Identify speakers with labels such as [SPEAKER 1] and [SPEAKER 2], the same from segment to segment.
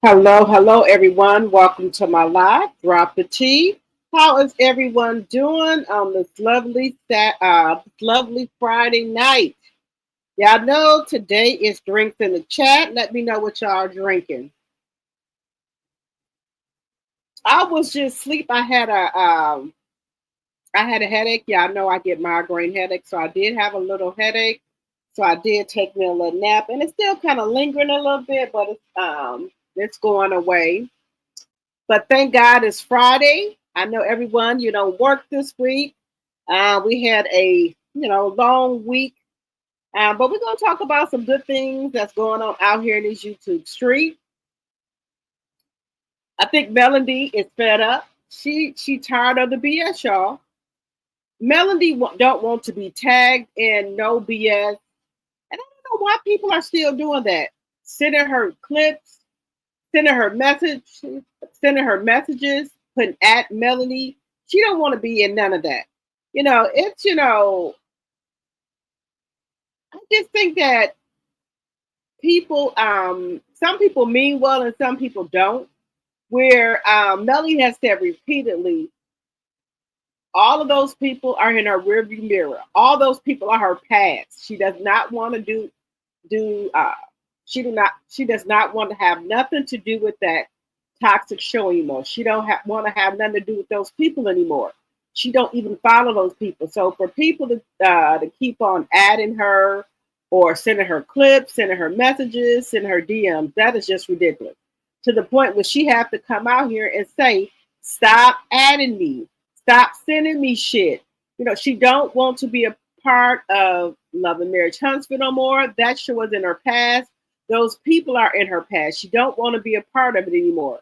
[SPEAKER 1] Hello, hello, everyone. Welcome to my live. Drop the tea. How is everyone doing on this lovely Friday night? Y'all know today is drinks in the chat. Let me know what y'all are drinking. I was just sleep. I had a headache. Y'all know I get migraine headache, so I did have a little headache. So I did take me a little nap, and it's still kind of lingering a little bit, but it's going away. But thank God it's Friday. I know everyone, work this week. We had a, long week. But we're going to talk about some good things that's going on out here in this YouTube street. I think Melanie is fed up. She tired of the BS, y'all. Melanie don't want to be tagged in no BS. And I don't know why people are still doing that. Sending her clips, sending her sending her messages, putting at Melanie. She don't want to be in none of that. It's I just think that some people mean well and some people don't. Where Melanie has said repeatedly, all of those people are in her rearview mirror. All those people are her past. She does not want to do she does not want to have nothing to do with that toxic show anymore. She don't want to have nothing to do with those people anymore. She don't even follow those people. So for people to keep on adding her or sending her clips, sending her messages, sending her DMs, that is just ridiculous. To the point where she have to come out here and say, "Stop adding me. Stop sending me shit." She don't want to be a part of Love and Marriage Huntsville no more. That show was in her past. Those people are in her past. She don't want to be a part of it anymore.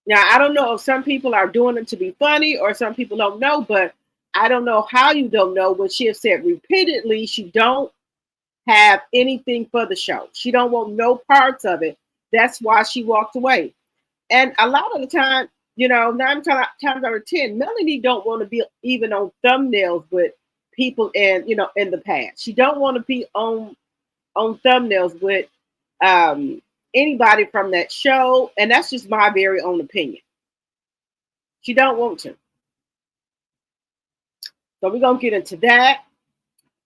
[SPEAKER 1] Now, I don't know if some people are doing it to be funny or some people don't know, but I don't know how you don't know when she has said repeatedly she don't have anything for the show. She don't want no parts of it. That's why she walked away. And a lot of the time, 9 times out of 10, Melanie don't want to be even on thumbnails with people in the past. She don't want to be on thumbnails with anybody from that show, and that's just my very own opinion. She don't want to. So we're gonna get into that.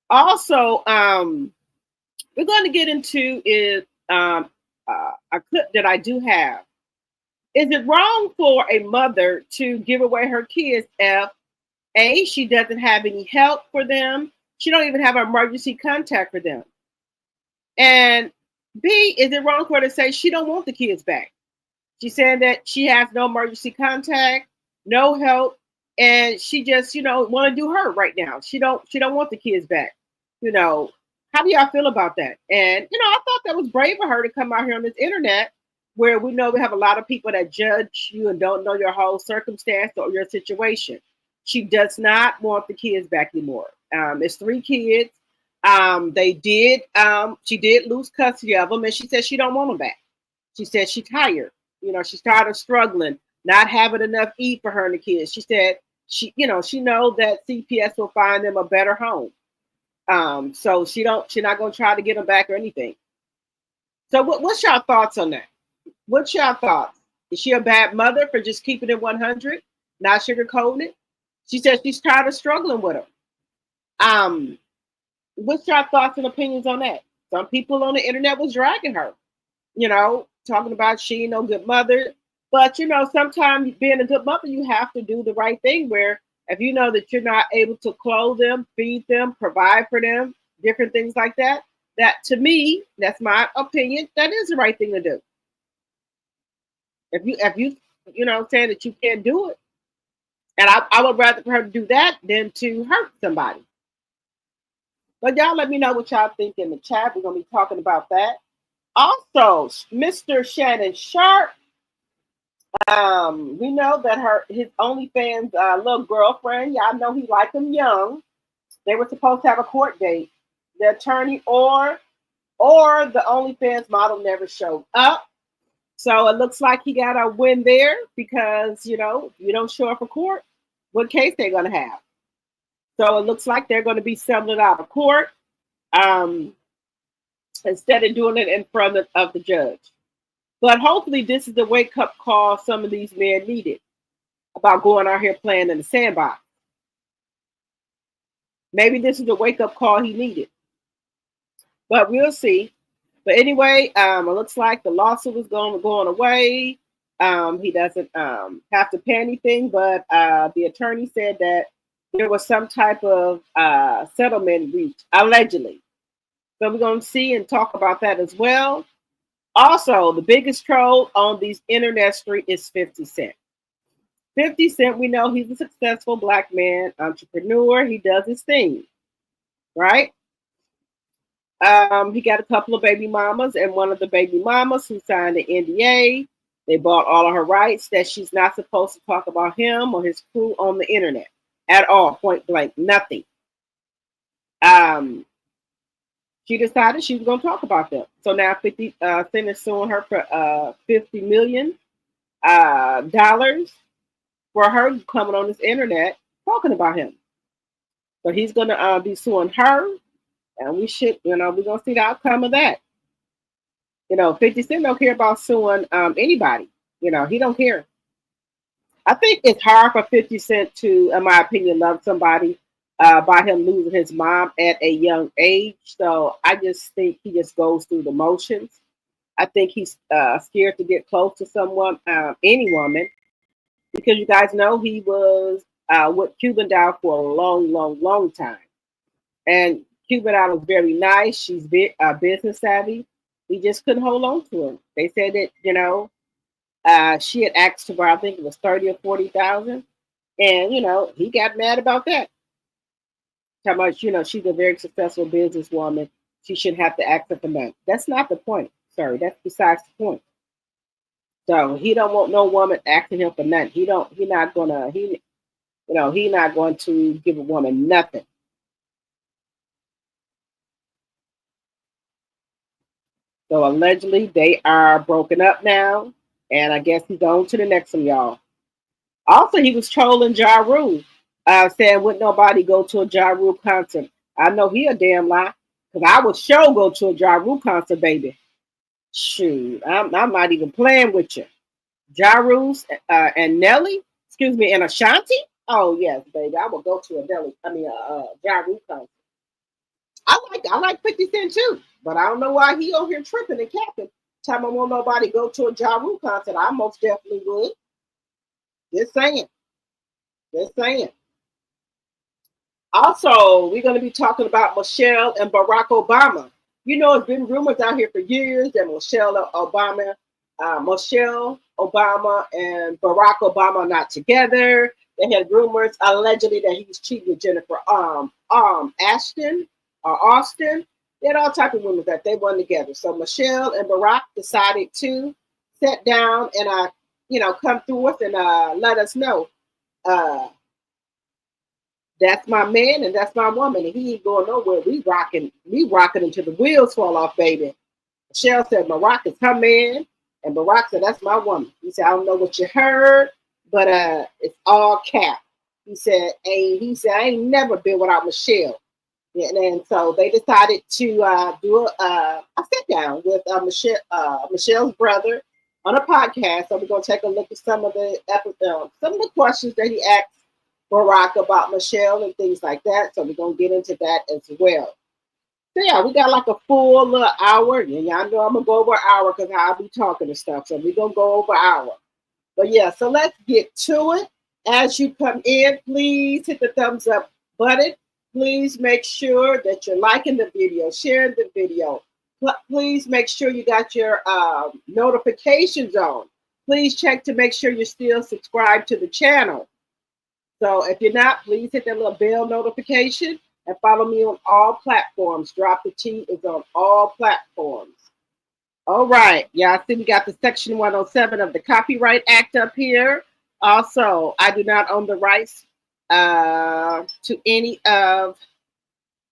[SPEAKER 1] Also, we're going to get into is a clip that I do have. Is it wrong for a mother to give away her kids if A, she doesn't have any help for them, she don't even have emergency contact for them, and B, is it wrong for her to say she don't want the kids back? She said that she has no emergency contact, no help, and she just, want to do her right now. She don't want the kids back. You know, how do y'all feel about that? And I thought that was brave of her to come out here on this internet where we know we have a lot of people that judge you and don't know your whole circumstance or your situation. She does not want the kids back anymore. It's 3 kids. She did lose custody of them, and she said she don't want them back. She said she's tired. She's tired of struggling, not having enough eat for her and the kids. She said she know that CPS will find them a better home. So she's not gonna try to get them back or anything. So what's your thoughts on that? What's your thoughts? Is she a bad mother for just keeping it 100, not sugarcoating it? She says she's tired of struggling with them. What's your thoughts and opinions on that? Some people on the internet was dragging her, talking about she ain't no good mother. But sometimes being a good mother, you have to do the right thing where if you know that you're not able to clothe them, feed them, provide for them, different things like that, that to me, that's my opinion, that is the right thing to do. If you saying that you can't do it, and I would rather for her to do that than to hurt somebody. But y'all let me know what y'all think in the chat. We're gonna be talking about that. Also, Mr. Shannon Sharpe. We know that his OnlyFans little girlfriend, y'all know he liked them young. They were supposed to have a court date. The attorney or the OnlyFans model never showed up. So it looks like he got a win there because you don't show up for court, what case they're gonna have. So it looks like they're gonna be settling it out of court instead of doing it in front of the judge. But hopefully, this is the wake up call some of these men needed about going out here playing in the sandbox. Maybe this is the wake up call he needed, but we'll see. But anyway, it looks like the lawsuit is going away. He doesn't have to pay anything, but the attorney said that there was some type of settlement reached, allegedly. So we're going to see and talk about that as well. Also, the biggest troll on these internet street is 50 Cent. 50 Cent, we know he's a successful black man, entrepreneur. He does his thing, right? He got a couple of baby mamas, and one of the baby mamas who signed the NDA, they bought all of her rights that she's not supposed to talk about him or his crew on the internet at all, point blank, nothing. She decided she was going to talk about them. So now 50 Cent is suing her for $50 million for her coming on this internet talking about him. So he's going to be suing her, and we should, we're going to see the outcome of that. 50 Cent don't care about suing anybody. He don't care. I think it's hard for 50 Cent to, in my opinion, love somebody by him losing his mom at a young age. So I just think he just goes through the motions. I think he's scared to get close to someone, any woman, because you guys know he was with Cuban Doll for a long, long, long time. And Cuban Doll was very nice. She's business savvy. He just couldn't hold on to him. They said that, she had asked for, I think it was 30 or 40,000. And, he got mad about that. How much, she's a very successful businesswoman. She shouldn't have to ask for money. That's not the point. Sorry, that's besides the point. So he don't want no woman asking him for nothing. He's not going to give a woman nothing. So allegedly they are broken up now. And I guess he's on to the next one, y'all. Also, he was trolling Ja Rule, saying wouldn't nobody go to a Ja Rule concert. I know he a damn lie, because I would sure go to a Ja Rule concert, baby. Shoot, I'm not even playing with you. Ja Rule and Nelly, and Ashanti. Oh yes, baby, I would go to a Ja Rule concert. I like 50 Cent too, but I don't know why he over here tripping and capping. Time I want nobody to go to a Ja Rule concert, I most definitely would. Just saying. Just saying. Also, we're going to be talking about Michelle and Barack Obama. It's been rumors out here for years that Michelle Obama and Barack Obama are not together. They had rumors allegedly that he was cheating with Jennifer Ashton or Austin. They had all type of rumors that they weren't together. So Michelle and Barack decided to sit down and come through with and let us know. That's my man and that's my woman, and he ain't going nowhere. We rocking until the wheels fall off, baby. Michelle said Barack is her man, and Barack said that's my woman. He said I don't know what you heard, but it's all cap. He said I ain't never been without Michelle. And so they decided to do a sit down with Michelle's brother on a podcast. So we're gonna take a look at some of the questions that he asked Barack about Michelle and things like that. So we're gonna get into that as well. So yeah, we got like a full little hour, and y'all know I'm gonna go over an hour because I'll be talking and stuff. So we're gonna go over an hour. But yeah, so let's get to it. As you come in, please hit the thumbs up button. Please make sure that you're liking the video, sharing the video. Please make sure you got your notifications on. Please check to make sure you're still subscribed to the channel. So if you're not, please hit that little bell notification and follow me on all platforms. Drop the T is on all platforms. All right. Yeah, I see we got the Section 107 of the Copyright Act up here. Also, I do not own the rights to any of,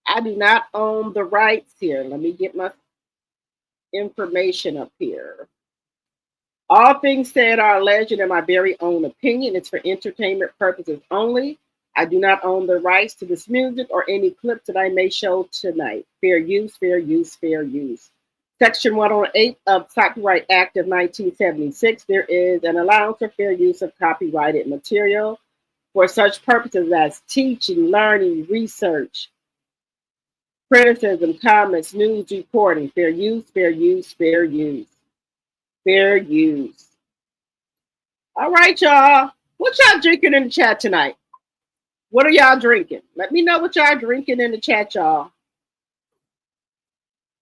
[SPEAKER 1] I do not own the rights here. Let me get my information up here. All things said are alleged in my very own opinion. It's for entertainment purposes only. I do not own the rights to this music or any clips that I may show tonight. Fair use, fair use, fair use. Section 108 of Copyright Act of 1976, there is an allowance for fair use of copyrighted material for such purposes as teaching, learning, research, criticism, comments, news reporting. Fair use, fair use, fair use, fair use. All right, y'all. What y'all drinking in the chat tonight? What are y'all drinking? Let me know what y'all drinking in the chat, y'all.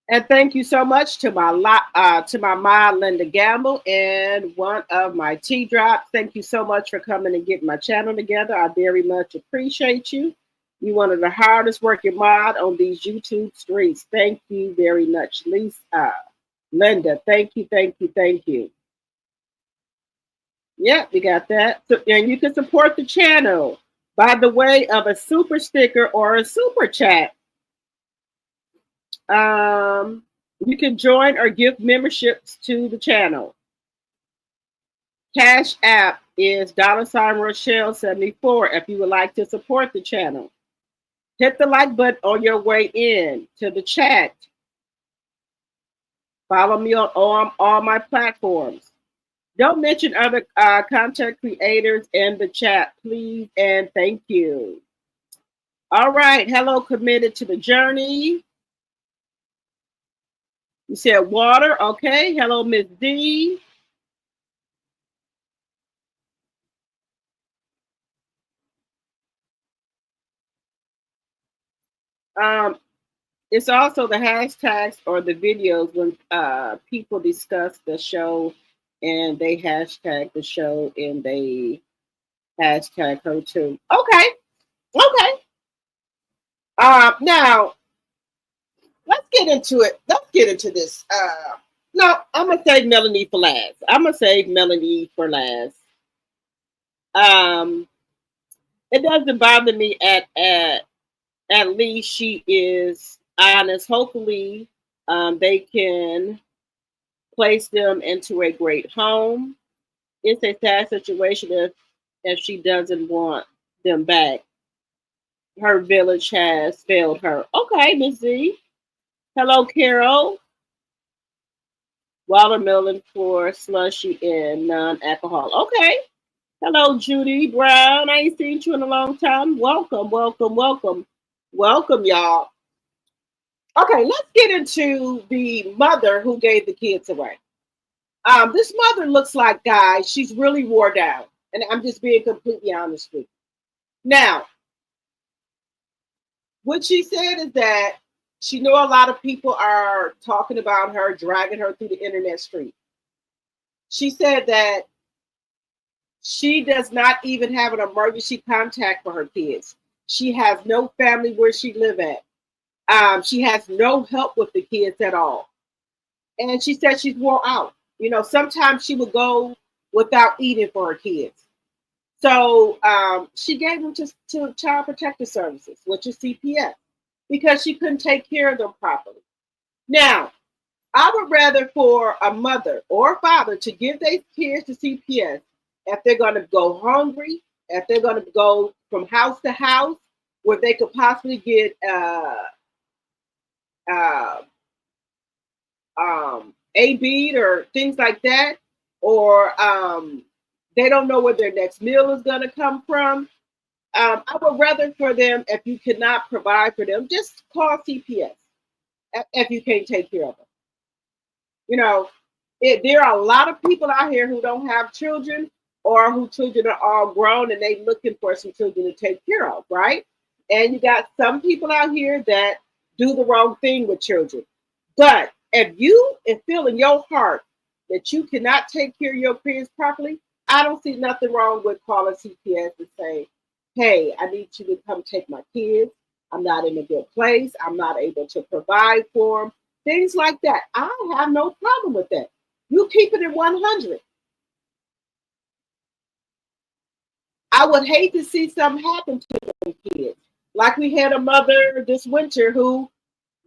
[SPEAKER 1] And thank you so much to my Ma Linda Gamble and one of my tea drops. Thank you so much for coming and getting my channel together. I very much appreciate you. You one of the hardest working mod on these YouTube streets. Thank you very much, Lisa. Linda, thank you, thank you, thank you. Yeah, we got that. So, and you can support the channel by the way of a super sticker or a super chat. You can join or give memberships to the channel. Cash App is $Rochelle74 if you would like to support the channel. Hit the like button on your way in to the chat. Follow me on all my platforms. Don't mention other content creators in the chat, please, and thank you. All right, hello, committed to the journey. You said water, okay. Hello, Miss D. It's also the hashtags or the videos when people discuss the show and they hashtag the show and they hashtag her too. Okay. Okay. Now let's get into it. Let's get into this. No, I'm gonna save Melanie for last. I'm gonna save Melanie for last. It doesn't bother me at least she is honest. Hopefully, they can place them into a great home. It's a sad situation if she doesn't want them back. Her village has failed her. Okay, Miss Z. Hello, Carol. Watermelon for slushy and non-alcohol. Okay. Hello, Judy Brown. I ain't seen you in a long time. Welcome, welcome, welcome. Welcome, y'all. Okay, let's get into the mother who gave the kids away. This mother looks like, guys, she's really wore down. And I'm just being completely honest with you. Now, what she said is that she knew a lot of people are talking about her, dragging her through the internet street. She said that she does not even have an emergency contact for her kids. She has no family where she live at. She has no help with the kids at all. And she said she's wore out. You know, sometimes she would go without eating for her kids. So she gave them to Child Protective Services, which is CPS, because she couldn't take care of them properly. Now, I would rather for a mother or a father to give their kids to CPS if they're going to go hungry, if they're going to go from house to house, where they could possibly get A-bead or things like that, or they don't know where their next meal is going to come from. I would rather for them, if you cannot provide for them, just call CPS if you can't take care of them. You know, there are a lot of people out here who don't have children or whose children are all grown and they looking for some children to take care of, right? And you got some people out here that do the wrong thing with children. But if you feel in your heart that you cannot take care of your kids properly, I don't see nothing wrong with calling CPS and saying, hey, I need you to come take my kids. I'm not in a good place. I'm not able to provide for them. Things like that. I have no problem with that. You keep it at 100. I would hate to see something happen to them kids. Like we had a mother this winter who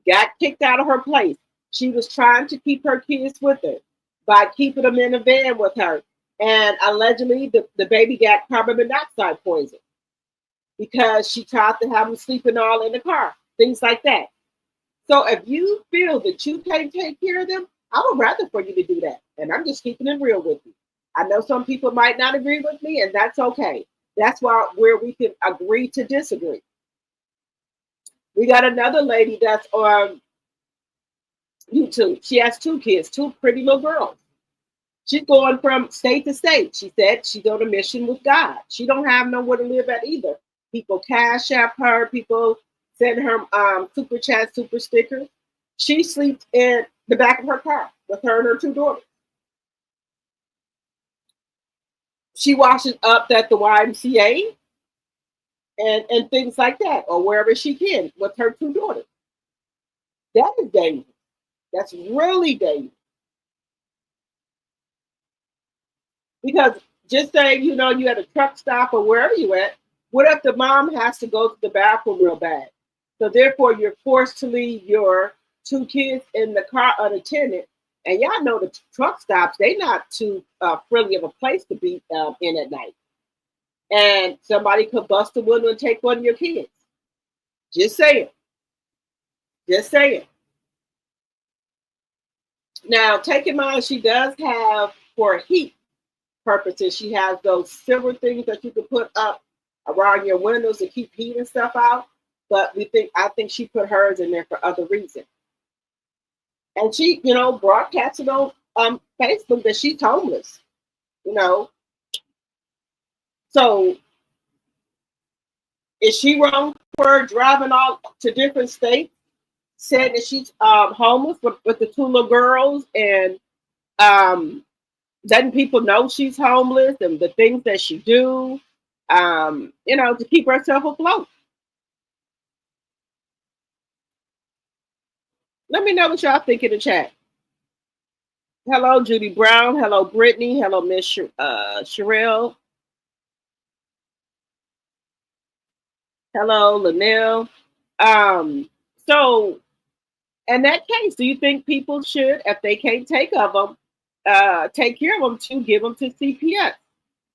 [SPEAKER 1] got kicked out of her place. She was trying to keep her kids with her by keeping them in a van with her. And allegedly, the baby got carbon monoxide poison because she tried to have them sleeping all in the car, things like that. So if you feel that you can't take care of them, I would rather for you to do that. And I'm just keeping it real with you. I know some people might not agree with me, and that's okay. That's where we can agree to disagree. We got another lady that's on YouTube. She has two kids, two pretty little girls. She's going from state to state. She said she's on a mission with God. She don't have nowhere to live at either. People cash app her. People send her super chat, super stickers. She sleeps in the back of her car with her and her two daughters. She washes up at the YMCA and things like that, or wherever she can with her two daughters. That is dangerous. That's really dangerous. Because just saying, you at a truck stop or wherever you at, what if the mom has to go to the bathroom real bad? So therefore, you're forced to leave your two kids in the car unattended. And y'all know the truck stops, they not too friendly of a place to be in at night. And somebody could bust the window and take one of your kids. Just saying. Just saying. Now, take in mind, she does have, for heat purposes, she has those silver things that you can put up around your windows to keep heat and stuff out. But I think she put hers in there for other reasons. And she, broadcasted on Facebook that she's homeless. So is she wrong for driving all to different states, saying that she's homeless with the two little girls, and letting people know she's homeless and the things that she do, to keep herself afloat? Let me know what y'all think in the chat. Hello, Judy Brown. Hello, Brittany. Hello, Miss Sherelle. Hello, Linnell. So in that case, do you think people should, if they can't take care of them, to give them to CPS?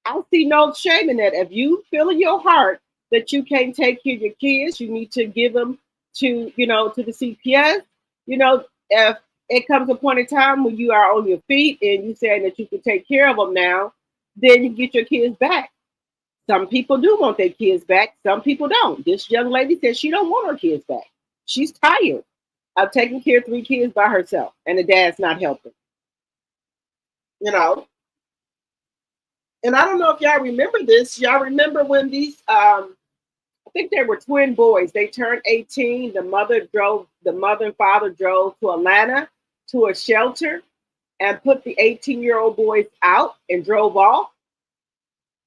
[SPEAKER 1] I see no shame in that. If you feel in your heart that you can't take care of your kids, you need to give them to the CPS. If it comes a point in time when you are on your feet and you saying that you can take care of them now, then you get your kids back. Some people do want their kids back. Some people don't. This young lady said she don't want her kids back. She's tired of taking care of three kids by herself, and the dad's not helping. And I don't know if y'all remember this. Y'all remember when these, I think they were twin boys. They turned 18. The mother and father drove to Atlanta to a shelter and put the 18-year-old boys out and drove off.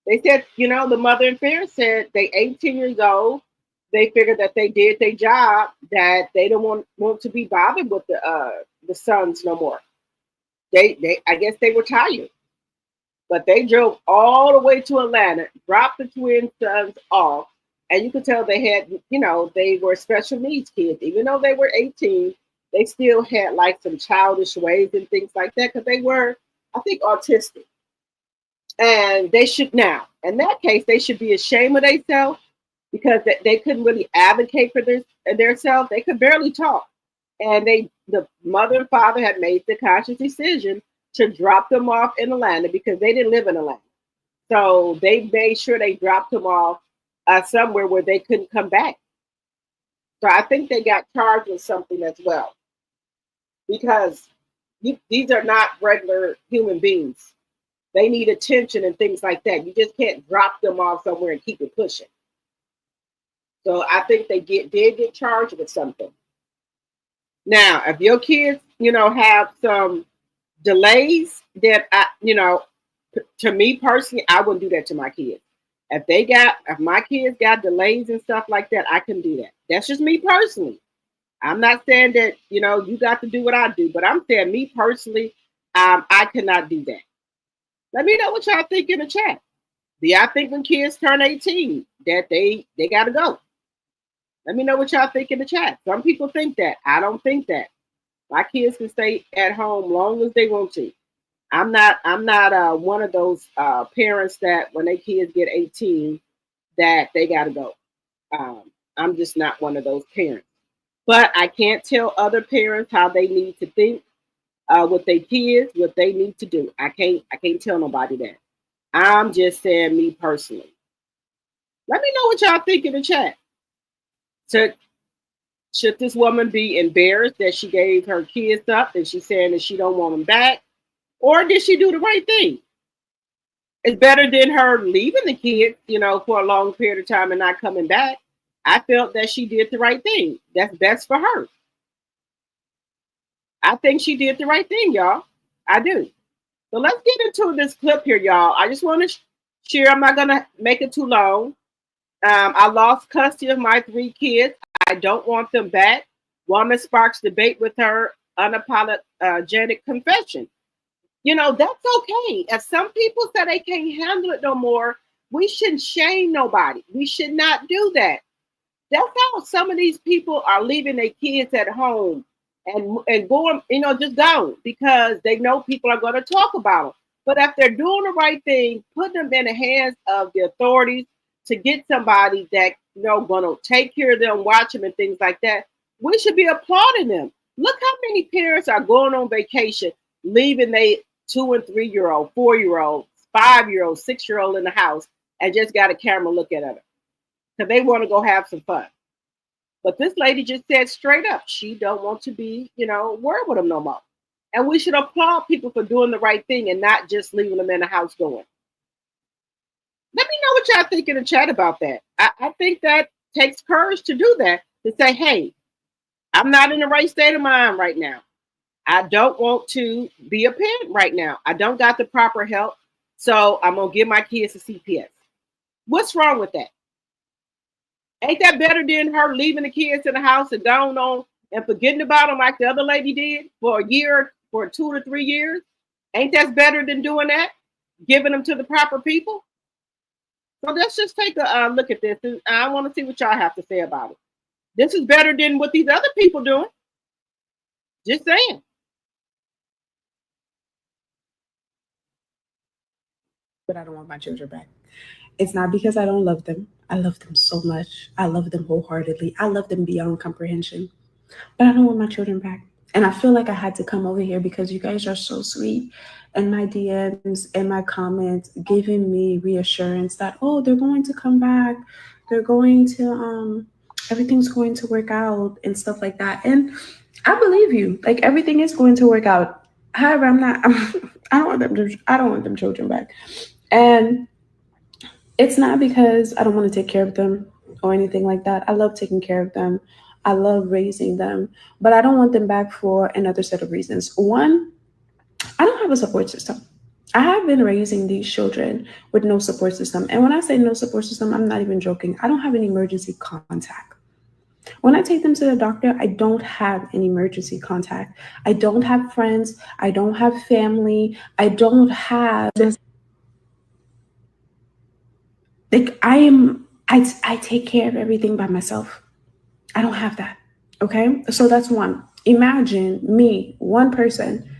[SPEAKER 1] They said, the mother and father said they 18 years old. They figured that they did their job, that they don't want to be bothered with the sons no more. I guess they were tired. But they drove all the way to Atlanta, dropped the twin sons off, and you could tell they had, they were special needs kids. Even though they were 18, they still had like some childish ways and things like that because they were, I think, autistic. And they should now, in that case, they should be ashamed of themselves because they couldn't really advocate for themselves. They could barely talk. And the mother and father had made the conscious decision to drop them off in Atlanta because they didn't live in Atlanta. So they made sure they dropped them off somewhere where they couldn't come back. So I think they got charged with something as well because these are not regular human beings. They need attention and things like that. You just can't drop them off somewhere and keep it pushing. So I think they did get charged with something. Now, if your kids, have some delays that to me personally, I wouldn't do that to my kids. If my kids got delays and stuff like that, I can do that. That's just me personally. I'm not saying that, you got to do what I do, but I'm saying me personally, I cannot do that. Let me know what y'all think in the chat. Do y'all think when kids turn 18 that they got to go? Let me know what y'all think in the chat. Some people think that. I don't think that. My kids can stay at home long as they want to. I'm not one of those parents that when their kids get 18 that they got to go. I'm just not one of those parents. But I can't tell other parents how they need to think with their kids, what they need to do. I can't tell nobody that. I'm just saying me personally. Let me know what y'all think in the chat. So, should this woman be embarrassed that she gave her kids up and she's saying that she don't want them back? Or did she do the right thing? It's better than her leaving the kids, for a long period of time and not coming back. I felt that she did the right thing. That's best for her. I think she did the right thing, y'all. I do. So let's get into this clip here, y'all. I just want to share. I'm not going to make it too long. I lost custody of my 3 kids. I don't want them back. Woman sparks debate with her unapologetic confession. That's okay. If some people say they can't handle it no more, we shouldn't shame nobody. We should not do that. That's how some of these people are leaving their kids at home and going, just gone because they know people are going to talk about them. But if they're doing the right thing, put them in the hands of the authorities to get somebody that going to take care of them, watch them, and things like that. We should be applauding them. Look how many parents are going on vacation, leaving they 2 and 3-year-old, 4-year-old, 5-year-old, 6-year-old in the house, and just got a camera looking at them because they want to go have some fun. But this lady just said straight up, she don't want to be, worried with them no more. And we should applaud people for doing the right thing and not just leaving them in the house going. Let me know what y'all think in the chat about that. I think that takes courage to do that, to say, hey, I'm not in the right state of mind right now. I don't want to be a parent right now. I don't got the proper help. So I'm going to give my kids a CPS. What's wrong with that? Ain't that better than her leaving the kids in the house and going on and forgetting about them like the other lady did for a year, for 2 to 3 years? Ain't that better than doing that? Giving them to the proper people? So let's just take a look at this. And I want to see what y'all have to say about it. This is better than what these other people doing. Just saying.
[SPEAKER 2] But I don't want my children back. It's not because I don't love them. I love them so much. I love them wholeheartedly. I love them beyond comprehension. But I don't want my children back. And I feel like I had to come over here because you guys are so sweet. And my DMs and my comments giving me reassurance that, oh, they're going to come back. They're going to, everything's going to work out and stuff like that. And I believe you. Like everything is going to work out. However, I don't want them children back. And it's not because I don't want to take care of them or anything like that. I love taking care of them. I love raising them, but I don't want them back for another set of reasons. One, I don't have a support system. I have been raising these children with no support system. And when I say no support system, I'm not even joking. I don't have an emergency contact. When I take them to the doctor, I don't have an emergency contact. I don't have friends. I don't have family. I don't have this. Like I take care of everything by myself. I don't have that. Okay. So that's one. Imagine me, one person,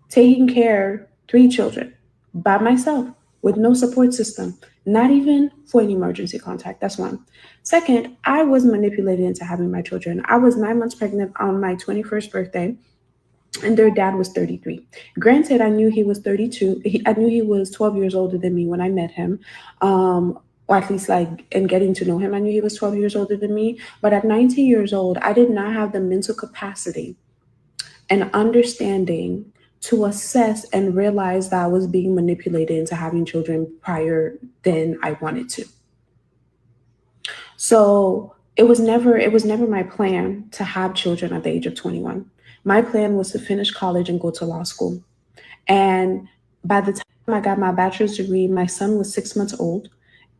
[SPEAKER 2] taking care of 3 children by myself with no support system, not even for an emergency contact. That's one. Second, I was manipulated into having my children. I was 9 months pregnant on my 21st birthday, and their dad was 33. Granted, I knew he was 32. I knew he was 12 years older than me when I met him. Or at least like in getting to know him, I knew he was 12 years older than me. But at 19 years old, I did not have the mental capacity and understanding to assess and realize that I was being manipulated into having children prior than I wanted to. So it was never my plan to have children at the age of 21. My plan was to finish college and go to law school. And by the time I got my bachelor's degree, my son was 6 months old.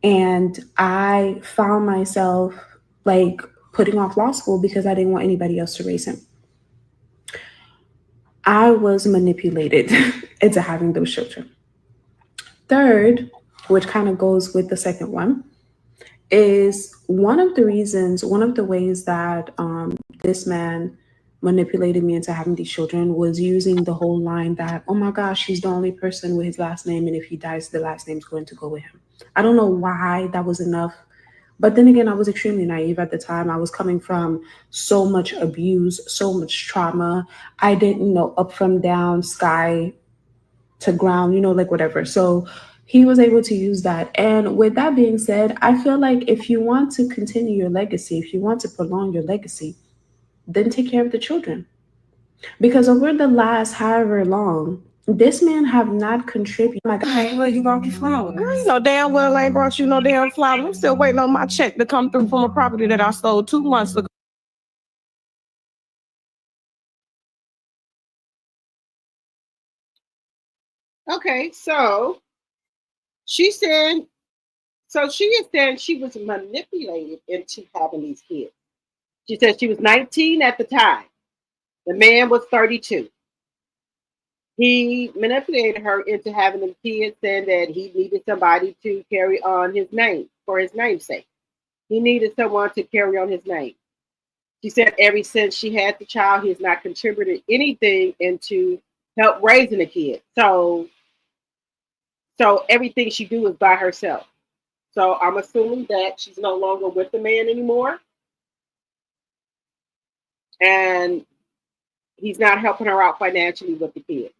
[SPEAKER 2] And I found myself like putting off law school because I didn't want anybody else to raise him. I was manipulated into having those children. Third, which kind of goes with the second one, is one of the ways that this man manipulated me into having these children was using the whole line that, oh my gosh, he's the only person with his last name, and if he dies, the last name's going to go with him. I don't know why that was enough But then again, I was extremely naive at the time. I was coming from so much abuse, so much trauma. I didn't know up from down, sky to ground, like whatever. So he was able to use that. And with that being said, I feel like if you want to continue your legacy, if you want to prolong your legacy, then take care of the children. Because over the last however long, this man have not contributed. Oh my God.
[SPEAKER 3] Hey, well, you brought me flowers. Girl, you know damn well I ain't brought you no damn flowers. I'm still waiting on my check to come through from a property that I sold 2 months ago.
[SPEAKER 1] Okay, so she said, so she is saying she was manipulated into having these kids. She said she was 19 at the time. The man was 32. He manipulated her into having them kids, saying that he needed somebody to carry on his name for his namesake. He needed someone to carry on his name. She said ever since she had the child, he has not contributed anything into help raising the kid. So everything she do is by herself. So I'm assuming that she's no longer with the man anymore, and he's not helping her out financially with the kids.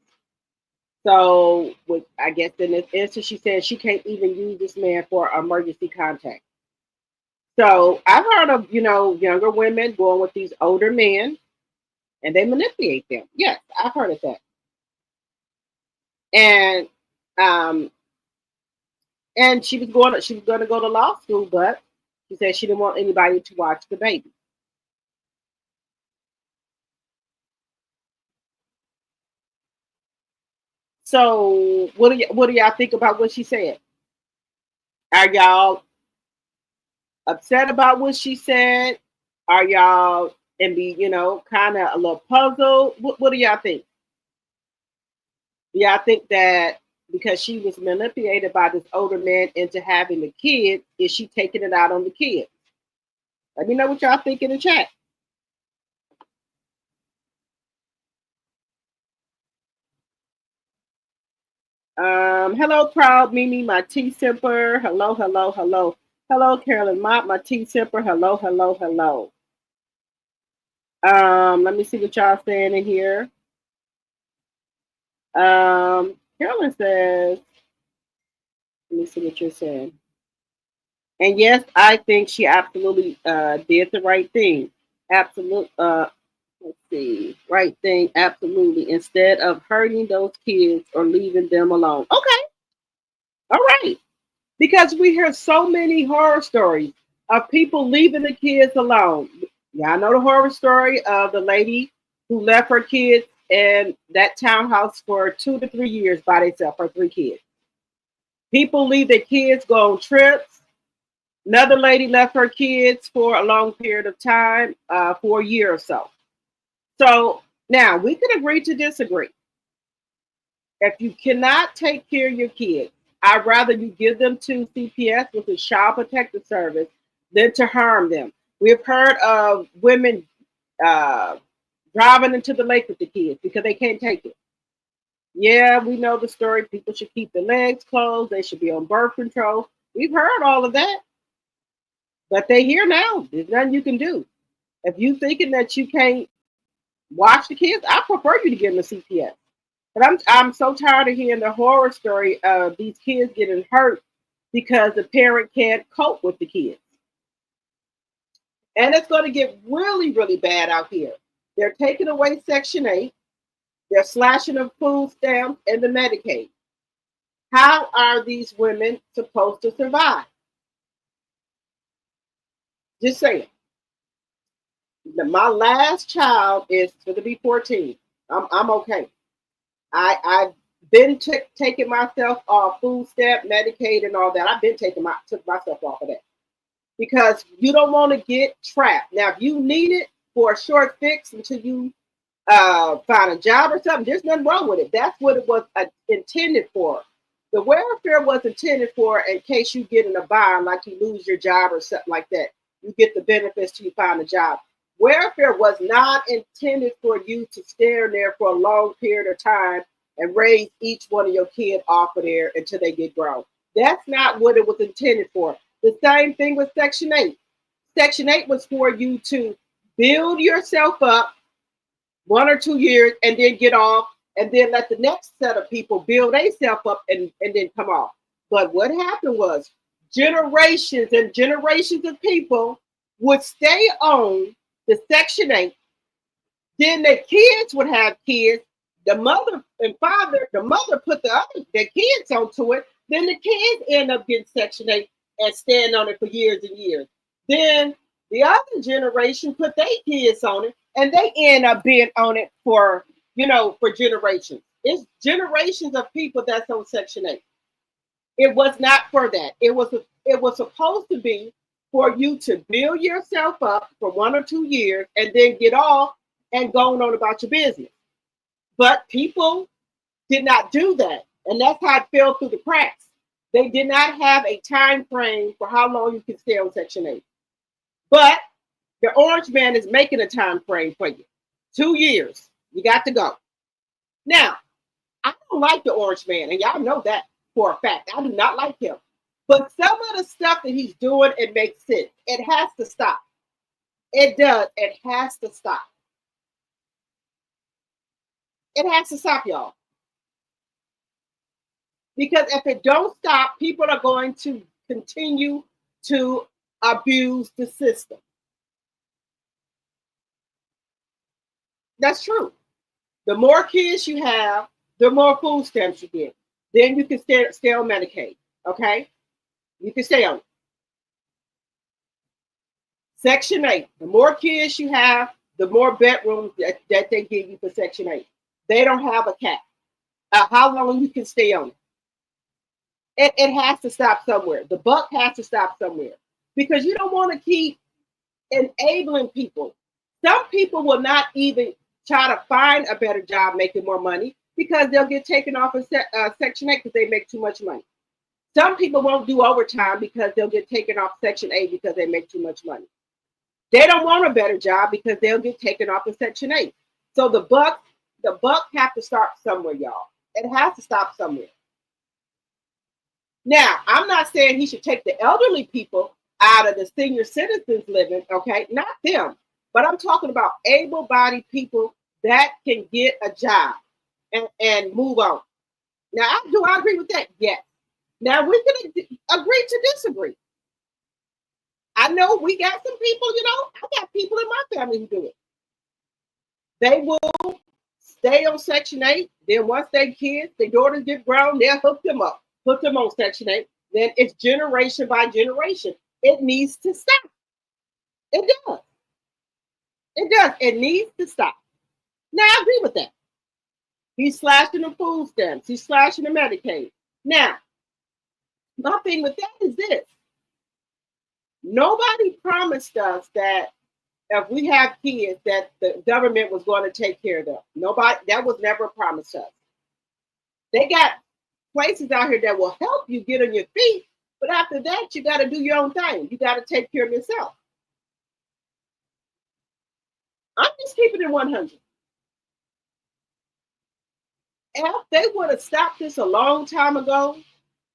[SPEAKER 1] So, with I guess in this instance, she said she can't even use this man for emergency contact. So I've heard of younger women going with these older men, and they manipulate them. Yes, I've heard of that. And um, and she was going to go to law school, but she said she didn't want anybody to watch the baby. So what do y'all think about what she said? Are y'all upset about what she said? Are y'all and be kind of a little puzzled? What do y'all think? Do y'all think that because she was manipulated by this older man into having the kid, is she taking it out on the kid? Let me know what y'all think in the chat. Hello, proud Mimi, my tea sipper. Hello, hello, hello. Hello, Carolyn Mott, my tea sipper. Hello, hello, hello. Let me see what y'all saying in here. Carolyn says, let me see what you're saying. And yes, I think she absolutely did the right thing. Absolute. Let's see, right thing. Absolutely. Instead of hurting those kids or leaving them alone. Okay, all right. Because we hear so many horror stories of people leaving the kids alone. Yeah, I know the horror story of the lady who left her kids in that townhouse for 2 to 3 years by themselves, her three kids. People leave their kids, go on trips. Another lady left her kids for a long period of time, for a year or so. So now we can agree to disagree. If you cannot take care of your kids, I'd rather you give them to CPS, which is Child Protective Service, than to harm them. We've heard of women uh, driving into the lake with the kids because they can't take it. Yeah, we know the story. People should keep their legs closed. They should be on birth control. We've heard all of that, but they here now. There's nothing you can do. If you thinking that you can't watch the kids, I prefer you to give them a CPS. But I'm so tired of hearing the horror story of these kids getting hurt because the parent can't cope with the kids. And it's going to get really, really bad out here. They're taking away Section 8. They're slashing the food stamps and the Medicaid. How are these women supposed to survive? Just saying. My last child is going to be 14. I'm okay. I've been taking myself off food stamp, Medicaid, and all that. I've been took myself off of that because you don't want to get trapped. Now, if you need it for a short fix until you find a job or something, there's nothing wrong with it. That's what it was intended for. The welfare was intended for in case you get in a bind, like you lose your job or something like that. You get the benefits till you find a job. Welfare was not intended for you to stay there for a long period of time and raise each one of your kids off of there until they get grown. That's not what it was intended for. The same thing with Section 8. Section 8 was for you to build yourself up 1 or 2 years and then get off, and then let the next set of people build themselves up and then come off. But what happened was generations and generations of people would stay on the Section 8. Then their kids would have kids. The mother and father, the mother put their kids onto it. Then the kids end up getting Section 8 and staying on it for years and years. Then the other generation put their kids on it, and they end up being on it for generations. It's generations of people that's on Section 8. It was not for that. It was supposed to be for you to build yourself up for 1 or 2 years and then get off and go on about your business. But people did not do that. And that's how it fell through the cracks. They did not have a time frame for how long you can stay on Section 8. But the Orange Man is making a time frame for you. 2 years. You got to go. Now, I don't like the Orange Man, and y'all know that for a fact. I do not like him. But some of the stuff that he's doing, it makes sense. It has to stop. It does. It has to stop. It has to stop, y'all. Because if it don't stop, people are going to continue to abuse the system. That's true. The more kids you have, the more food stamps you get. Then you can stay on Medicaid, okay? You can stay on it. Section 8, the more kids you have, the more bedrooms that they give you for Section 8. They don't have a cap. How long you can stay on it. It has to stop somewhere. The buck has to stop somewhere. Because you don't want to keep enabling people. Some people will not even try to find a better job making more money because they'll get taken off of Section 8 because they make too much money. Some people won't do overtime because they'll get taken off Section 8 because they make too much money. They don't want a better job because they'll get taken off of Section 8. So the buck have to start somewhere, y'all. It has to stop somewhere. Now, I'm not saying he should take the elderly people out of the senior citizens living, okay? Not them. But I'm talking about able-bodied people that can get a job and move on. Now, do I agree with that? Yes. Now, we can agree to disagree. I know we got some people, I got people in my family who do it. They will stay on Section 8. Then once their kids, their daughters get grown, they'll hook them up, put them on Section 8. Then it's generation by generation. It needs to stop. It does. It does. It needs to stop. Now, I agree with that. He's slashing the food stamps. He's slashing the Medicaid. Now, my thing with that is this. Nobody promised us that if we have kids that the government was going to take care of them. Nobody, that was never promised us. They got places out here that will help you get on your feet, but after that, you got to do your own thing. You got to take care of yourself. I'm just keeping it 100. If they would have stopped this a long time ago,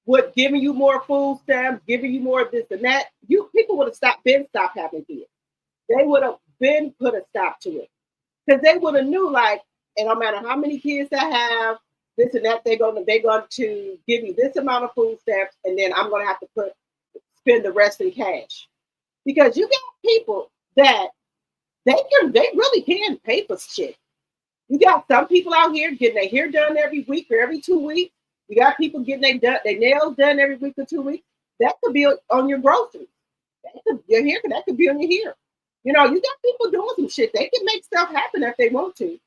[SPEAKER 1] with giving you more food stamps, giving you more of this and that, people would have stopped having kids. They would have been put a stop to it. Because they would have knew, like, and no matter how many kids I have, this and that, they're going to give me this amount of food stamps, and then I'm going to have to spend the rest in cash. Because you got people that they really can pay for shit. You got some people out here getting their hair done every week or every 2 weeks. You got people getting their nails done every week or 2 weeks. That could be on your groceries. That could be on your hair. You got people doing some shit. They can make stuff happen if they want to.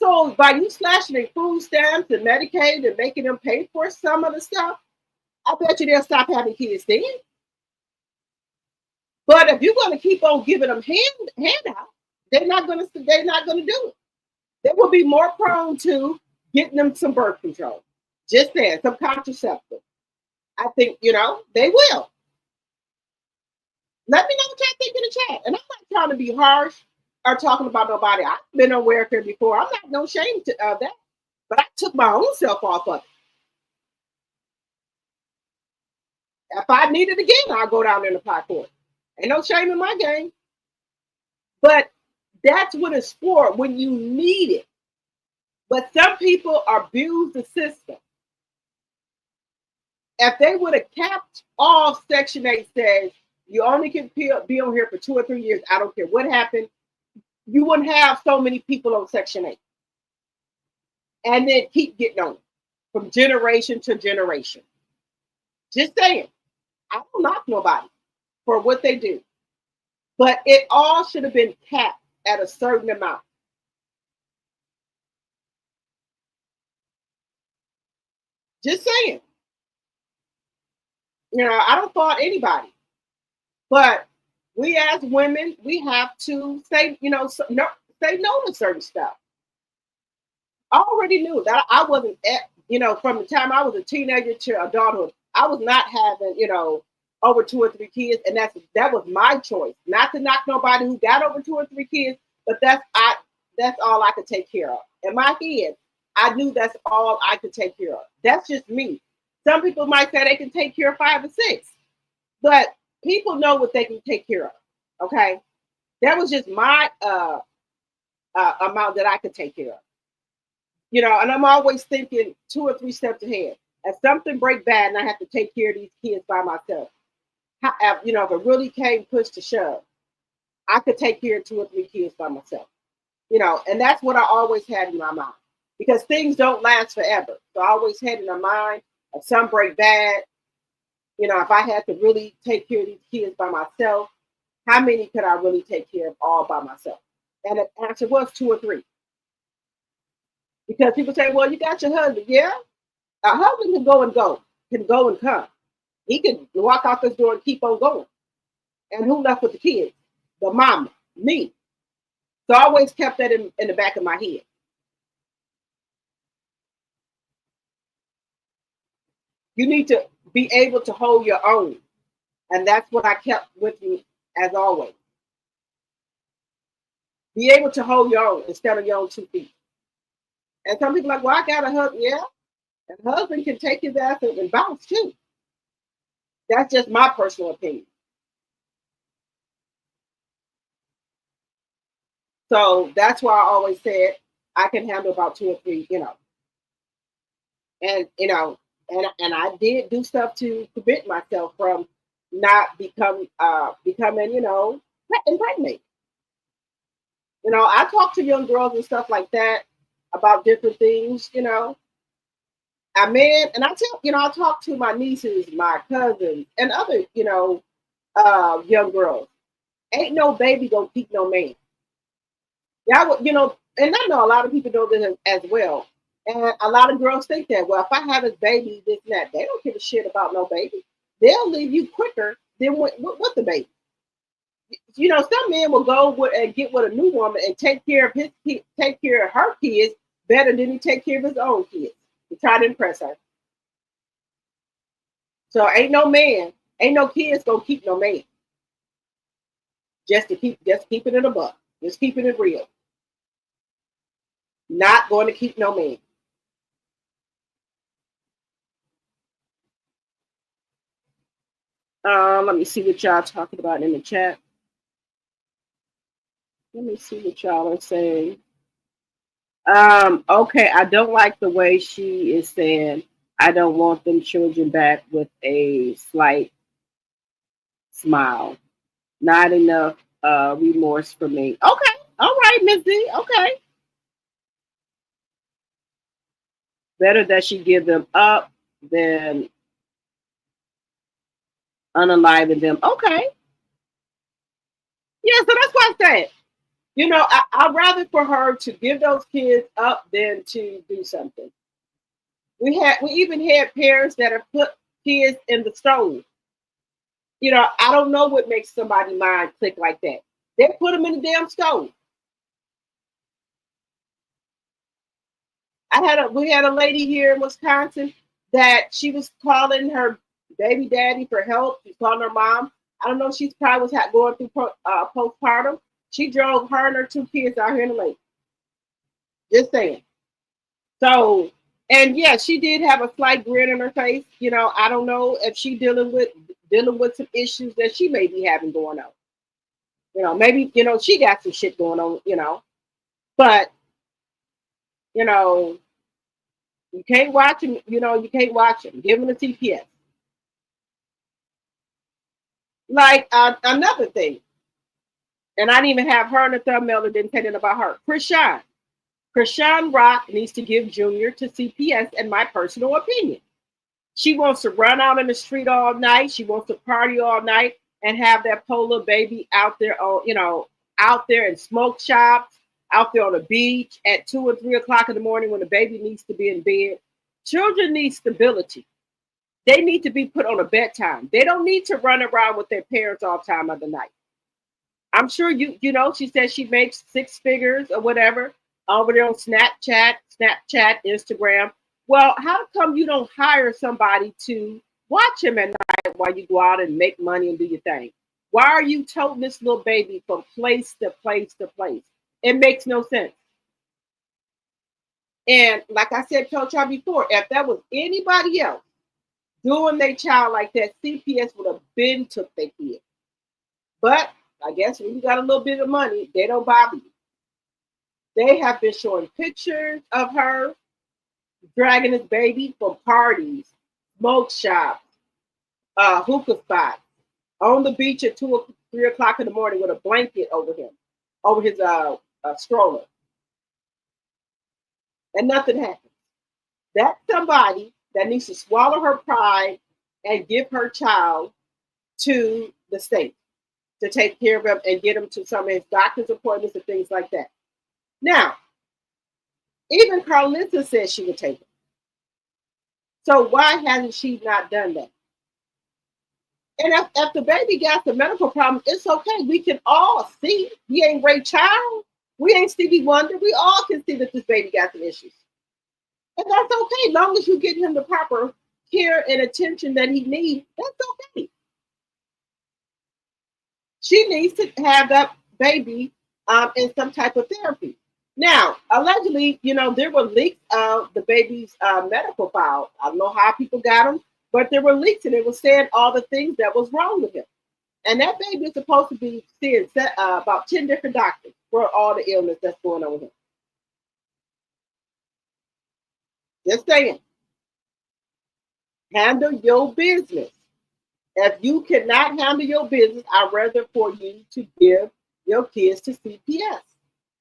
[SPEAKER 1] So by you slashing their food stamps and Medicaid and making them pay for some of the stuff, I bet you they'll stop having kids then. But if you're going to keep on giving them handouts, they're not going to do it. They will be more prone to getting them some birth control. Just saying, some contraceptive. I think, they will. Let me know what y'all think in the chat. And I'm not trying to be harsh or talking about nobody. I've been on welfare before. I'm not no shame of that. But I took my own self off of If I need it again, I'll go down there and apply for it. Ain't no shame in my game. But that's what it's for, when you need it. But some people abuse the system. If they would have kept all Section 8 says, you only can be on here for 2 or 3 years, I don't care what happened, you wouldn't have so many people on Section 8. And then keep getting on from generation to generation. Just saying. I don't knock nobody for what they do. But it all should have been capped at a certain amount. Just saying. You know, I don't fault anybody. But we as women, we have to say, say no to certain stuff. I already knew that I wasn't, from the time I was a teenager to adulthood, I was not having, over 2 or 3 kids, and that was my choice. Not to knock nobody who got over 2 or 3 kids, but that's all I could take care of. In my head, I knew that's all I could take care of. That's just me. Some people might say they can take care of 5 or 6, but people know what they can take care of. Okay, that was just my amount that I could take care of. And I'm always thinking 2 or 3 steps ahead. If something break bad and I have to take care of these kids by myself, if it really came push to shove, I could take care of 2 or 3 kids by myself. And that's what I always had in my mind, because things don't last forever. So I always had in my mind, if some break bad, if I had to really take care of these kids by myself, how many could I really take care of all by myself? And the answer was 2 or 3. Because people say, well, you got your husband. Yeah, a husband can go and come. He can walk out this door and keep on going. And who left with the kids? The mama, me. So I always kept that in the back of my head. You need to be able to hold your own. And that's what I kept with me as always. Be able to hold your own instead of your own 2 feet. And some people are like, well, I got a husband. Yeah. And a husband can take his ass and bounce too. That's just my personal opinion. So that's why I always said I can handle about 2 or 3, And and I did do stuff to prevent myself from not becoming impregnated. I talk to young girls and stuff like that about different things, and I talk to my nieces, my cousins, and other, young girls. Ain't no baby gonna keep no man. Yeah, and I know a lot of people know this as well. And a lot of girls think that, well, if I have this baby, this and that, they don't give a shit about no baby. They'll leave you quicker than with the baby. Some men will go and get with a new woman and take care of her kids better than he take care of his own kids to try to impress her. So ain't no kids gonna keep no man. Just keep it in a buck. Just keeping it real. Not going to keep no man. Let me see what y'all talking about in the chat. Let me see what y'all are saying. Okay, I don't like the way she is saying, I don't want them children back, with a slight smile. Not enough remorse for me. Okay, all right, Miss D. Okay. Better that she give them up than unalive them. Okay. Yeah, so that's what I said. I'd rather for her to give those kids up than to do something. We even had parents that have put kids in the stove. I don't know what makes somebody's mind click like that. They put them in the damn stove. We had a lady here in Wisconsin that she was calling her baby daddy for help. She's calling her mom. I don't know. She probably was going through postpartum. She drove her and her 2 kids out here in the lake. Just saying. So, And yeah, she did have a slight grin on her face. I don't know if she dealing with some issues that she may be having going on. Maybe she got some shit going on. But you know, you can't watch him. You can't watch him. Give him a CPS. Like another thing, and I didn't even have her in the thumbnail that didn't say anything about her. Krishan Rock needs to give Junior to CPS, in my personal opinion. She wants to run out in the street all night. She wants to party all night and have that poor little baby out there out there in smoke shops, out there on the beach at 2 or 3 o'clock in the morning when the baby needs to be in bed. Children need stability. They need to be put on a bedtime. They don't need to run around with their parents all time of the night. I'm sure she said she makes 6 figures or whatever over there on Snapchat, Instagram. Well, how come you don't hire somebody to watch him at night while you go out and make money and do your thing? Why are you toting this little baby from place to place to place? It makes no sense. And like I said, told y'all before, if that was anybody else doing their child like that, CPS would have been took their kid. But I guess when you got a little bit of money, they don't bother you. They have been showing pictures of her dragging this baby from parties, smoke shops, hookah spots, on the beach at 2 or 3 o'clock in the morning with a blanket over him, over his stroller. And nothing happens. That's somebody that needs to swallow her pride and give her child to the state to take care of him and get him to some of his doctor's appointments and things like that. Now, even Clarissa said she would take him. So why hasn't she not done that? And if the baby got the medical problem, it's okay. We can all see. He ain't Ray Charles. We ain't Stevie Wonder. We all can see that this baby got some issues. And that's okay. As long as you get him the proper care and attention that he needs, that's okay. She needs to have that baby in some type of therapy. Now, allegedly, there were leaks of the baby's medical files. I don't know how people got them, but there were leaks and it was saying all the things that was wrong with him. And that baby is supposed to be seeing about 10 different doctors for all the illness that's going on with him. Just saying. Handle your business. If you cannot handle your business, I'd rather for you to give your kids to CPS.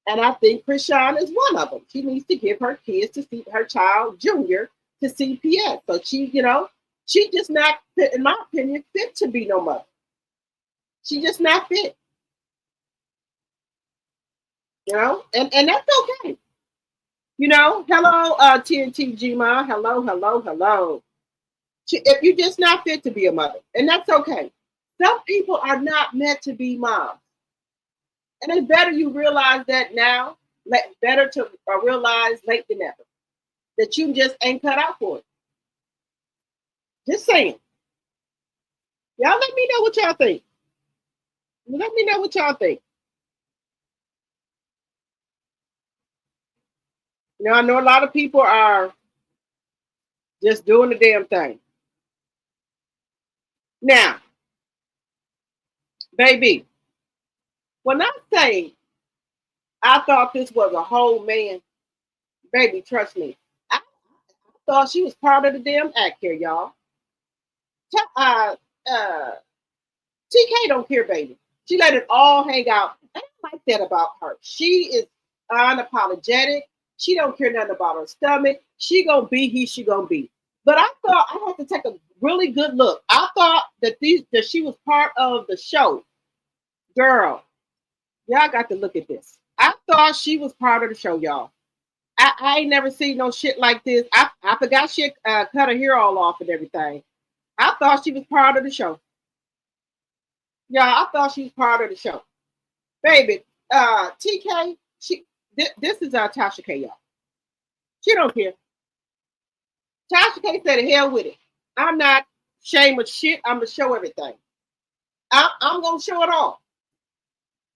[SPEAKER 1] And I think Krishan is one of them. She needs to give her kids to see her child, Junior, to CPS. So she just not fit, in my opinion, fit to be no mother. She just not fit. And that's okay. Hello, TNT Gma. Hello. If you're just not fit to be a mother, and that's okay. Some people are not meant to be moms. And it's better you realize that now, better to realize late than never, that you just ain't cut out for it. Just saying. Y'all let me know what y'all think. Let me know what y'all think. I know a lot of people are just doing the damn thing. Now, baby, when I say I thought this was a whole man, baby, trust me, I thought she was part of the damn act here, y'all. TK don't care, baby. She let it all hang out. I don't like that about her. She is unapologetic. She don't care nothing about her stomach. She gonna be who she gonna be. But I thought I had to take a really good look. I thought that she was part of the show. Girl, y'all got to look at this. I thought she was part of the show, y'all. I ain't never seen no shit like this. I forgot she cut her hair all off and everything. I thought she was part of the show. Yeah, I thought she was part of the show. Baby, TK, this is Tasha K, y'all. She don't care. Tasha K said, hell with it. I'm not ashamed of shit. I'm going to show everything. I'm going to show it all.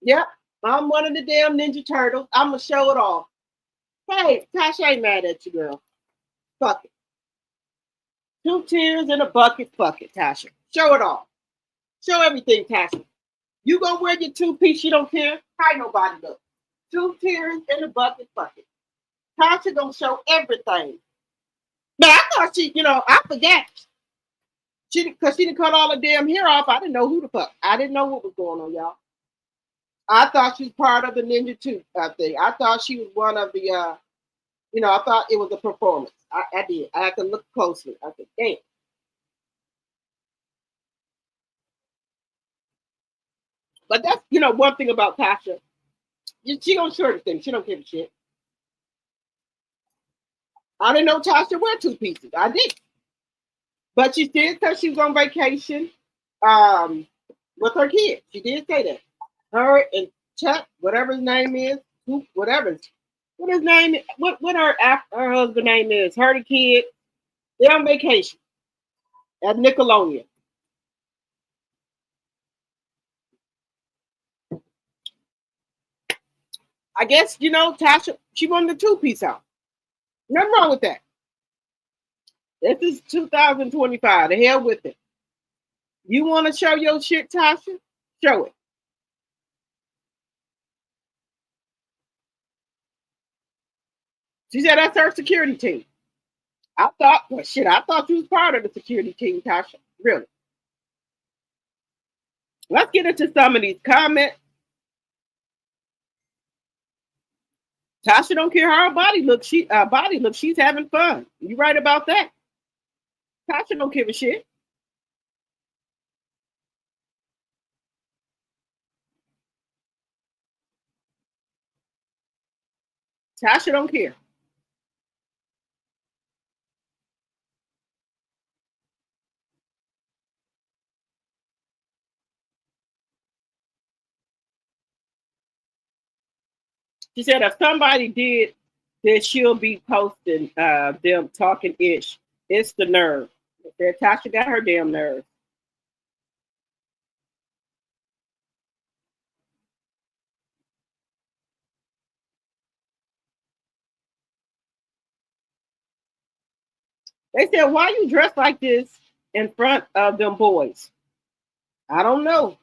[SPEAKER 1] Yep, I'm one of the damn Ninja Turtles. I'm going to show it all. Hey, Tasha ain't mad at you, girl. Fuck it. 2 tears in a bucket. Fuck it, Tasha. Show it all. Show everything, Tasha. You gonna wear your 2 piece, you don't care? How nobody look. 2 tears in a bucket. Fuck it. Tasha gonna show everything. But I thought I forgot. Because she didn't cut all the damn hair off. I didn't know who the fuck. I didn't know what was going on, y'all. I thought she was part of the Ninja 2 thing. I thought she was one of the, I thought it was a performance. I did. I had to look closely. I said, damn. But that's, one thing about Tasha. She don't show everything. She don't give a shit. I didn't know Tasha wear 2 pieces. I did. But she did say she was on vacation with her kids. She did say that. Her and Chuck, whatever his name is, whatever. What his name? What her husband name is? Her the kid. They're on vacation at Nickelodeon. I guess Tasha. She wanted the 2 piece out. Nothing wrong with that. This is 2025. The hell with it. You want to show your shit, Tasha? Show it. She said that's her security team. I thought you was part of the security team, Tasha. Really. Let's get into some of these comments. Tasha don't care how her body looks. She's having fun. You right about that. Tasha don't give a shit. Tasha don't care. She said if somebody did, then she'll be posting them talking ish. It's the nerve. Said Tasha got her damn nerve. They said, why you dressed like this in front of them boys? I don't know.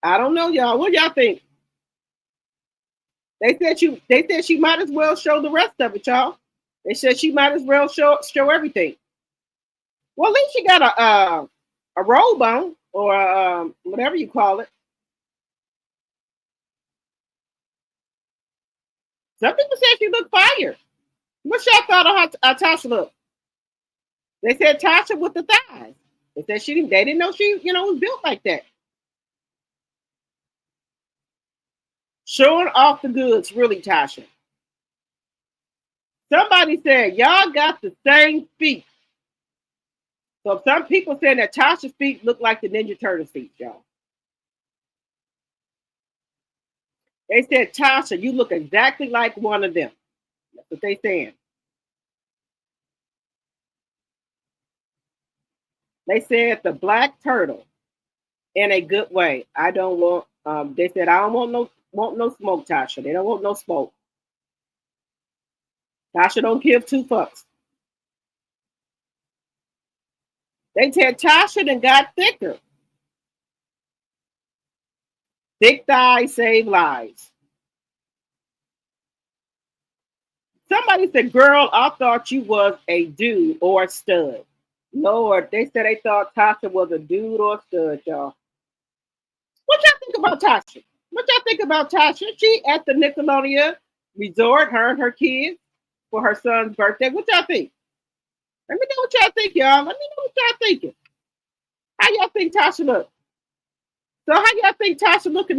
[SPEAKER 1] I don't know, y'all. What y'all think? They said she might as well show the rest of it, y'all. They said she might as well show everything. Well, at least she got a robe on or whatever you call it. Some people said she looked fire. What y'all thought of how Tasha looked? They said Tasha with the thighs. They said they didn't know she was built like that. Showing off the goods, really, Tasha. Somebody said y'all got the same feet. So some people said that Tasha's feet look like the Ninja Turtles feet, y'all. They said, Tasha, you look exactly like one of them. That's what they saying. They said the black turtle in a good way. I don't want. They said I don't want no smoke, Tasha. They don't want no smoke. Tasha don't give 2 fucks. They said Tasha done got thicker. Thick thighs save lives. Somebody said, girl, I thought you was a dude or a stud. Lord, they said they thought Tasha was a dude or a stud, y'all. What y'all think about Tasha? What y'all think about Tasha? She at the Nickelodeon resort, her and her kids, for her son's birthday. What y'all think? Let me know what y'all think, y'all. Let me know what y'all thinking. How y'all think Tasha look? So how y'all think Tasha looking?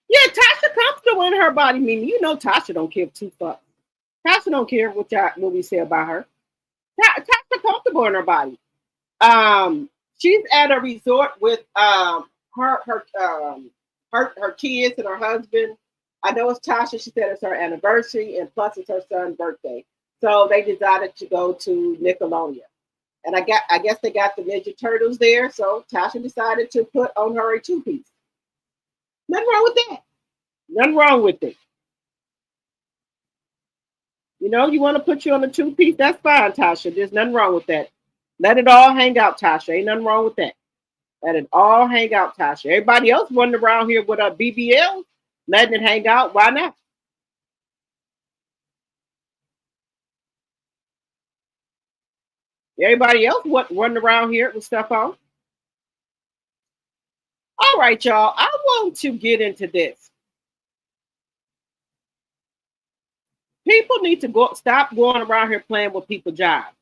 [SPEAKER 1] Yeah, Tasha comfortable in her body. Meaning, Tasha don't give 2 fucks. Tasha don't care what we say about her. Tasha comfortable in her body. She's at a resort with her kids and her husband. I know it's Tasha. She said it's her anniversary, and plus it's her son's birthday. So they decided to go to Nickelodeon. And I guess they got the Ninja Turtles there. So Tasha decided to put on her a two-piece. Nothing wrong with that. Nothing wrong with it. You know, you want to put you on a two-piece, that's fine, Tasha. There's nothing wrong with that. Let it all hang out, Tasha. Ain't nothing wrong with that. Let it all hang out, Tasha. Everybody else running around here with a BBL, letting it hang out. Why not? Everybody else running around here with stuff on. All right, y'all. I want to get into this. People need to stop going around here playing with people's jobs.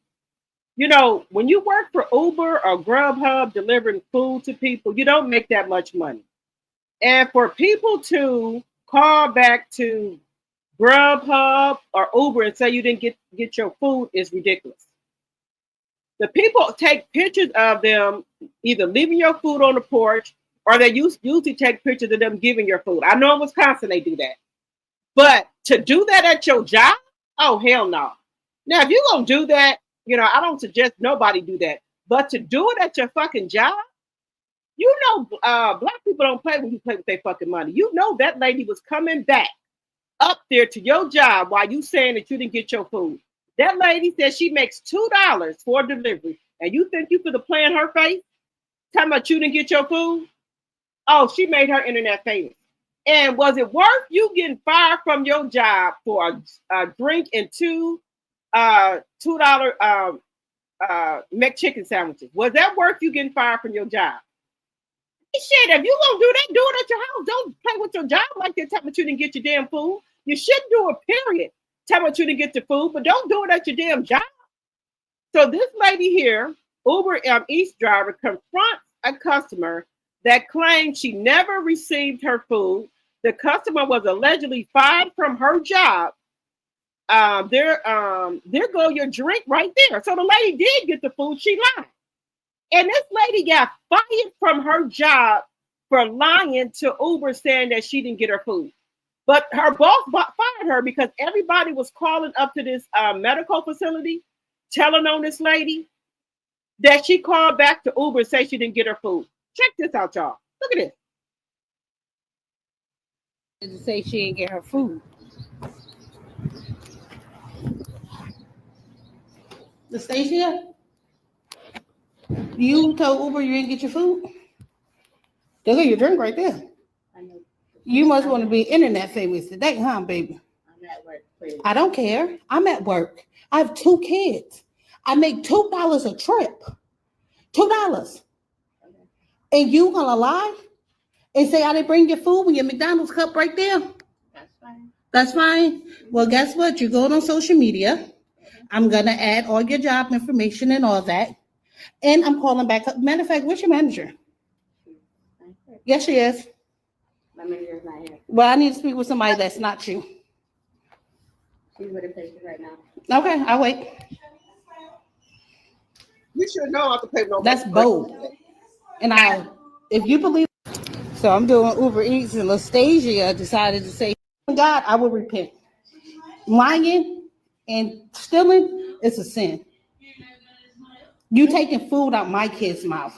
[SPEAKER 1] You know, when you work for Uber or Grubhub delivering food to people, you don't make that much money. And for people to call back to Grubhub or Uber and say you didn't get your food is ridiculous. The people take pictures of them either leaving your food on the porch or they usually take pictures of them giving your food. I know in Wisconsin they do that. But to do that at your job? Oh, hell no. Now, if you're going to do that, you know, I don't suggest nobody do that. But to do it at your fucking job, you know, black people don't play when you play with their fucking money. You know that lady was coming back up there to your job while you saying that you didn't get your food. That lady said she makes $2 for delivery. And you think you could have planned her face? Talking about you didn't get your food? Oh, she made her internet famous. And was it worth you getting fired from your job for a drink and $2 McChicken sandwiches? Was that worth you getting fired from your job? Shit, if you gonna do that, do it at your house. Don't play with your job like that. Tell me you didn't get your damn food. You should do it, period. Tell me you didn't get the food, but don't do it at your damn job. So this lady here, Uber Eats driver, confronts a customer that claimed she never received her food. The customer was allegedly fired from her job. There go your drink right there. So the lady did get the food. She lied. And this lady got fired from her job for lying to Uber saying that she didn't get her food. But her boss fired her because everybody was calling up to this medical facility, telling on this lady that she called back to Uber and say she didn't get her food. Check this out, y'all. Look at this.
[SPEAKER 4] To say she didn't get her food. The Stacia? You told Uber you didn't get your food? There go your drink right there. I know. You must want to be internet famous today, huh, baby? I'm at work, please. I don't care. I'm at work. I have 2 kids. I make $2 a trip. $2. Okay. And you gonna lie and say I didn't bring your food with your McDonald's cup right there? That's fine. That's fine. Well, guess what? You're going on social media. I'm gonna add all your job information and all that. And I'm calling back up. Matter of fact, what's your manager? Yes, she is. My manager is not here. Well, I need to speak with somebody that's not you. She's with a patient right now. Okay, I'll wait.
[SPEAKER 1] You should know not to pay no.
[SPEAKER 4] That's bold. And if you believe, so I'm doing Uber Eats and Lastasia decided to say, God, I will repent. Lying and stealing is a sin. You taking food out my kid's mouth.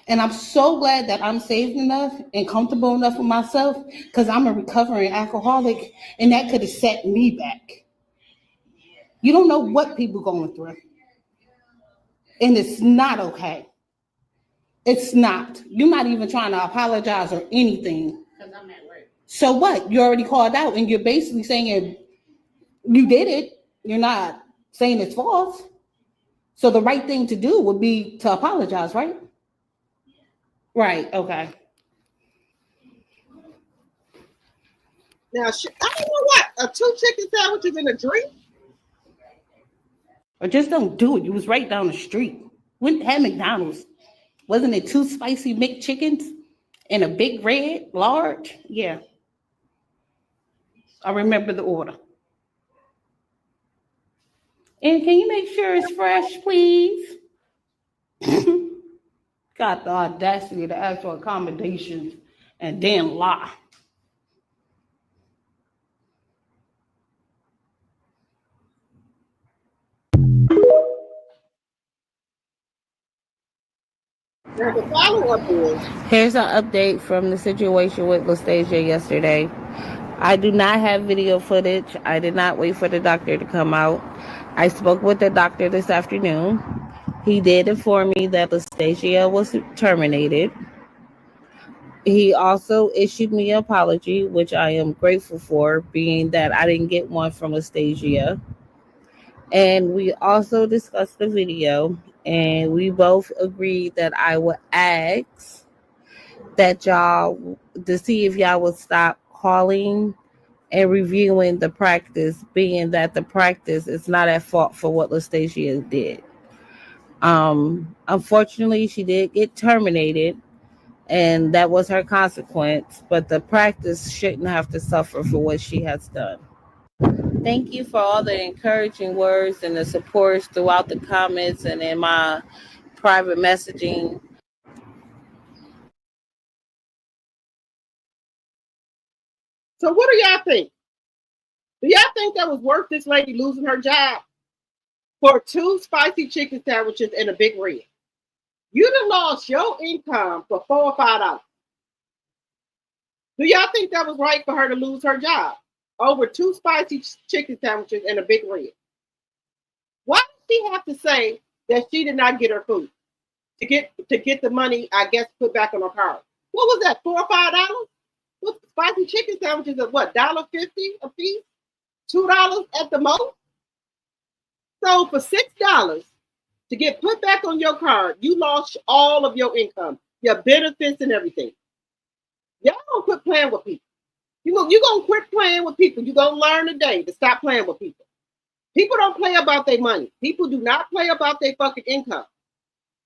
[SPEAKER 4] And I'm so glad that I'm saved enough and comfortable enough with myself because I'm a recovering alcoholic and that could have set me back. You don't know what people going through. And it's not okay. It's not. You're not even trying to apologize or anything. Because I'm at work. So what? You already called out and you're basically saying you did it. You're not saying it's false. So the right thing to do would be to apologize, right? Right, okay.
[SPEAKER 1] Now, I don't know what, 2 chicken sandwiches and a drink?
[SPEAKER 4] Or just don't do it. You was right down the street. Went had McDonald's. Wasn't it 2 spicy McChickens and a big red, large? Yeah. I remember the order. And can you make sure it's fresh, please? Got the audacity to ask for accommodations and then lie.
[SPEAKER 1] Now the follow-up is,
[SPEAKER 4] Here's an update from the situation with Lastasia yesterday. I do not have video footage. I did not wait for the doctor to come out. I spoke with the doctor this afternoon. He did inform me that Lastasia was terminated. He also issued me an apology, which I am grateful for, being that I didn't get one from Lastasia. And we also discussed the video, and we both agreed that I would ask that y'all to see if y'all would stop calling and reviewing the practice, being that the practice is not at fault for what Lastasia did. Unfortunately, she did get terminated, and that was her consequence. But the practice shouldn't have to suffer for what she has done. Thank you for all the encouraging words and the supports throughout the comments and in my private messaging.
[SPEAKER 1] so what do y'all think? Do y'all think that was worth this lady losing her job for 2 spicy chicken sandwiches and a big red? You done lost your income for $4 or $5. Do y'all think that was right for her to lose her job over 2 spicy chicken sandwiches and a big red? Why does she have to say that she did not get her food to get the money, I guess, put back on her card? What was that, $4 or $5? What, spicy chicken sandwiches are what, $1.50 a piece? $2 at the most? So for $6 to get put back on your card, you lost all of your income, your benefits and everything. Y'all don't quit playing with people. You gonna quit playing with people. You gonna learn today to stop playing with people. People don't play about their money. People do not play about their fucking income.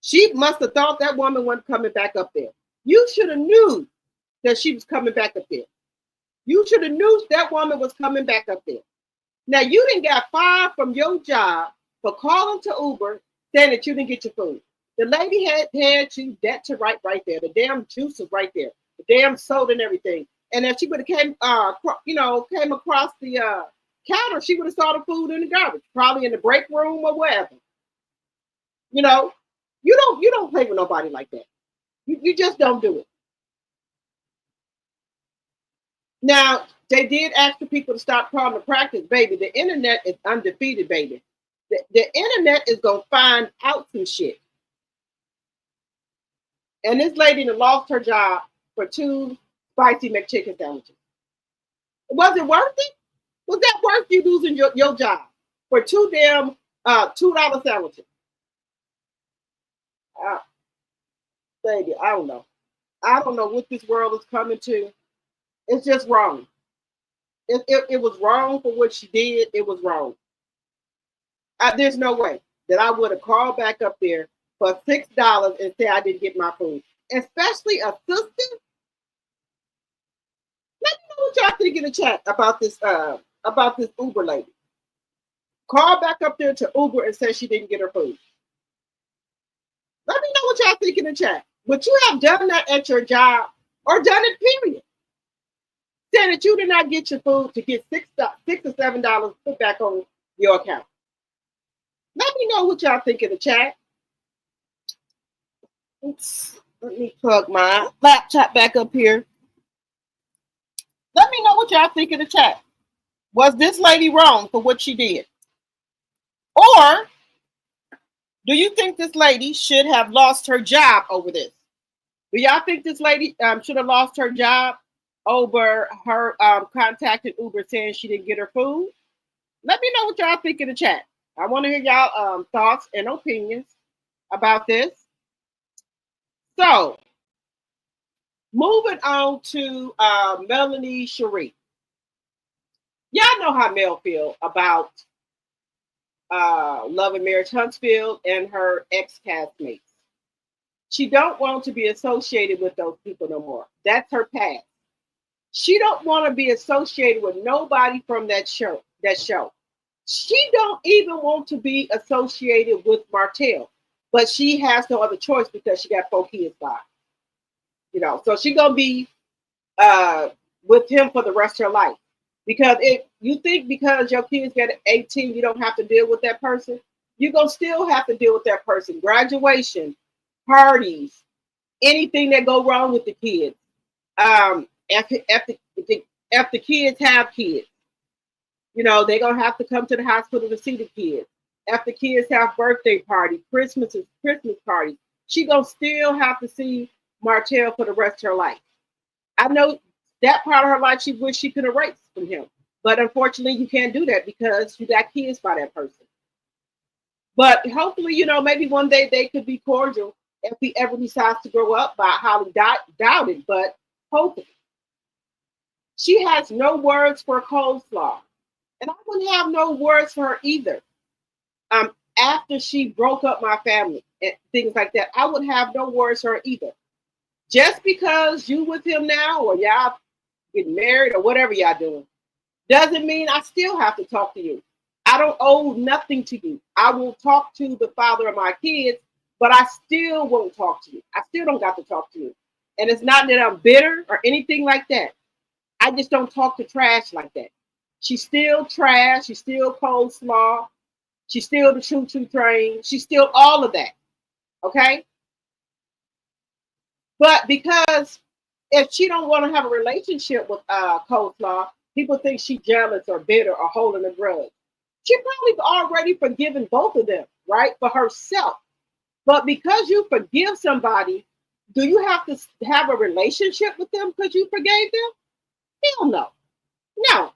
[SPEAKER 1] She must have thought that woman wasn't coming back up there. You should have knew that she was coming back up there. You should have knew that woman was coming back up there. Now you didn't get fired from your job for calling to Uber saying that you didn't get your food. The lady had you debt to right there. The damn juice was right there. The damn soda and everything. And if she would have came across the counter, she would have saw the food in the garbage, probably in the break room or wherever. You know, you don't play with nobody like that. You just don't do it. Now, they did ask the people to stop calling the practice, baby. The internet is undefeated, baby. The internet is going to find out some shit. And this lady that lost her job for 2 spicy McChicken sandwiches. Was it worth it? Was that worth you losing your job for 2 damn $2 sandwiches? Baby, I don't know. I don't know what this world is coming to. It's just wrong. It was wrong for what she did. It was wrong. There's no way that I would have called back up there for $6 and say I didn't get my food. Especially a sister. Let me know what y'all think in the chat about this Uber lady. Call back up there to Uber and say she didn't get her food. Let me know what y'all think in the chat. Would you have done that at your job or done it, period? Saying that you did not get your food to get $6 or $7 put back on your account. Let me know what y'all think in the chat. Oops. Let me plug my laptop back up here. Let me know what y'all think in the chat. Was this lady wrong for what she did? Or do you think this lady should have lost her job over this? Do y'all think this lady should have lost her job over her contacting Uber saying she didn't get her food? Let me know what y'all think in the chat. I want to hear y'all thoughts and opinions about this. So, moving on to Melanie Sheree. Y'all know how Mel feel about Love and Marriage Huntsville and her ex-castmates. She don't want to be associated with those people no more. That's her past. She don't want to be associated with nobody from that show. She don't even want to be associated with Martell, but she has no other choice because she got 4 kids by her. So she gonna be with him for the rest of her life. Because if you think because your kids get 18, you don't have to deal with that person, you're gonna still have to deal with that person. Graduation, parties, anything that go wrong with the kids. If the kids have kids, you know, they're gonna have to come to the hospital to see the kids. If the kids have birthday parties, Christmas parties, she gonna still have to see Martell for the rest of her life. I know that part of her life she wish she could erase from him. But unfortunately, you can't do that because you got kids by that person. But hopefully, you know, maybe one day they could be cordial if he ever decides to grow up. By highly doubt it, but hopefully. She has no words for coleslaw. And I wouldn't have no words for her either. After she broke up my family and things like that, I would have no words for her either. Just because you with him now or y'all getting married or whatever y'all doing, doesn't mean I still have to talk to you. I don't owe nothing to you. I will talk to the father of my kids, but I still won't talk to you. I still don't got to talk to you. And it's not that I'm bitter or anything like that. I just don't talk to trash like that. She's still trash. She's still coleslaw. She's still the choo-choo train. She's still all of that. Okay? But because if she don't want to have a relationship with coleslaw, people think she's jealous or bitter or holding a grudge. She probably already forgiven both of them, right? For herself. But because you forgive somebody, do you have to have a relationship with them because you forgave them? Hell no. No.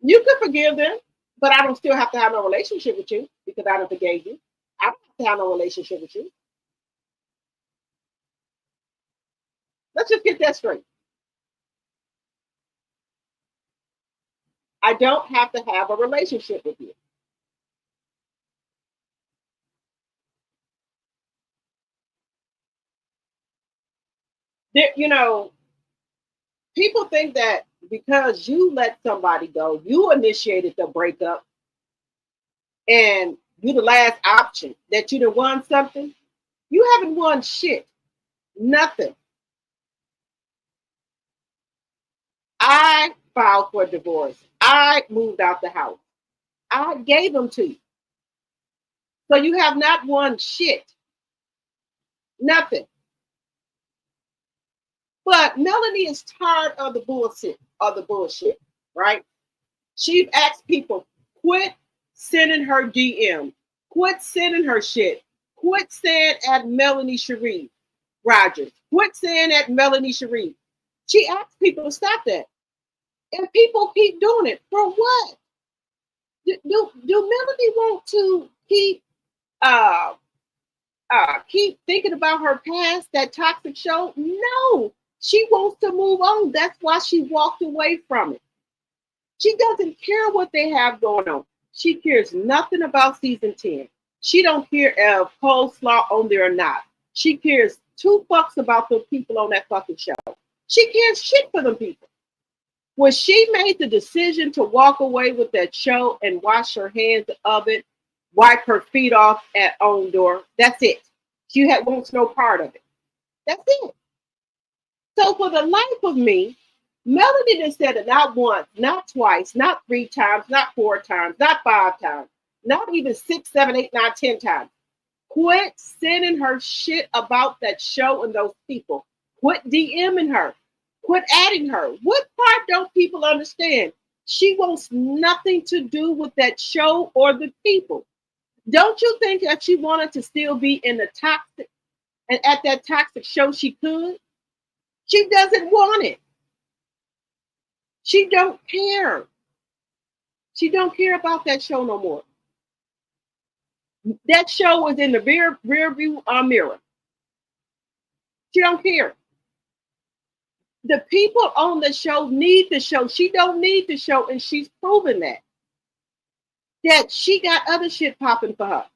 [SPEAKER 1] You could forgive them, but I don't still have to have no relationship with you because I don't forgave you. I don't have to have no relationship with you. Let's just get that straight. I don't have to have a relationship with you. There, you know, people think that because you let somebody go, you initiated the breakup and you're the last option, that you done won something. You haven't won shit. Nothing. I filed for a divorce. I moved out the house. I gave them to you. So you have not won shit. Nothing. But Melanie is tired of the bullshit, right? She's asked people, quit sending her DM, quit sending her shit, quit saying at Melanie Sheree Rogers, quit saying at Melanie Sheree. She asked people to stop that. And people keep doing it. For what? Do Melanie want to keep thinking about her past, that toxic show? No. She wants to move on. That's why she walked away from it. She doesn't care what they have going on. She cares nothing about season 10. She don't care if coleslaw on there or not. She cares two fucks about the people on that fucking show. She cares shit for them people. When she made the decision to walk away with that show and wash her hands of it, wipe her feet off at own door, that's it. She wants no part of it. That's it. So for the life of me, Melanie just said it not once, not twice, not 3 times, not 4 times, not 5 times, not even 6, 7, 8, 9, 10 times. Quit sending her shit about that show and those people. Quit DMing her. Quit adding her. What part don't people understand? She wants nothing to do with that show or the people. Don't you think if she wanted to still be in the toxic and at that toxic show she could? She doesn't want it. She don't care. She don't care about that show no more. That show was in the rear view mirror. She don't care. The people on the show need the show. She don't need the show, and she's proven that. That she got other shit popping for her.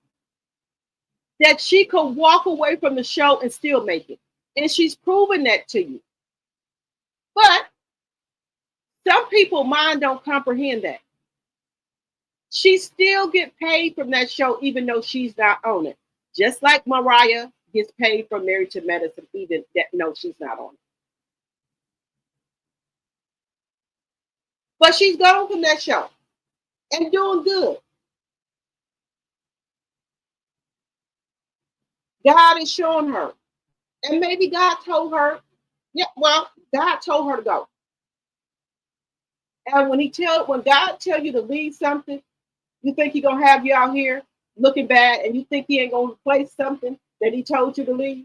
[SPEAKER 1] That she could walk away from the show and still make it. And she's proven that to you. But some people mind don't comprehend that. She still get paid from that show even though she's not on it. Just like Mariah gets paid from Married to Medicine even that no, she's not on it. But she's gone from that show and doing good. God is showing her And maybe God told her, yeah, well, God told her to go. And when God tell you to leave something, you think He gonna have you out here looking bad, and you think He ain't gonna replace something that He told you to leave.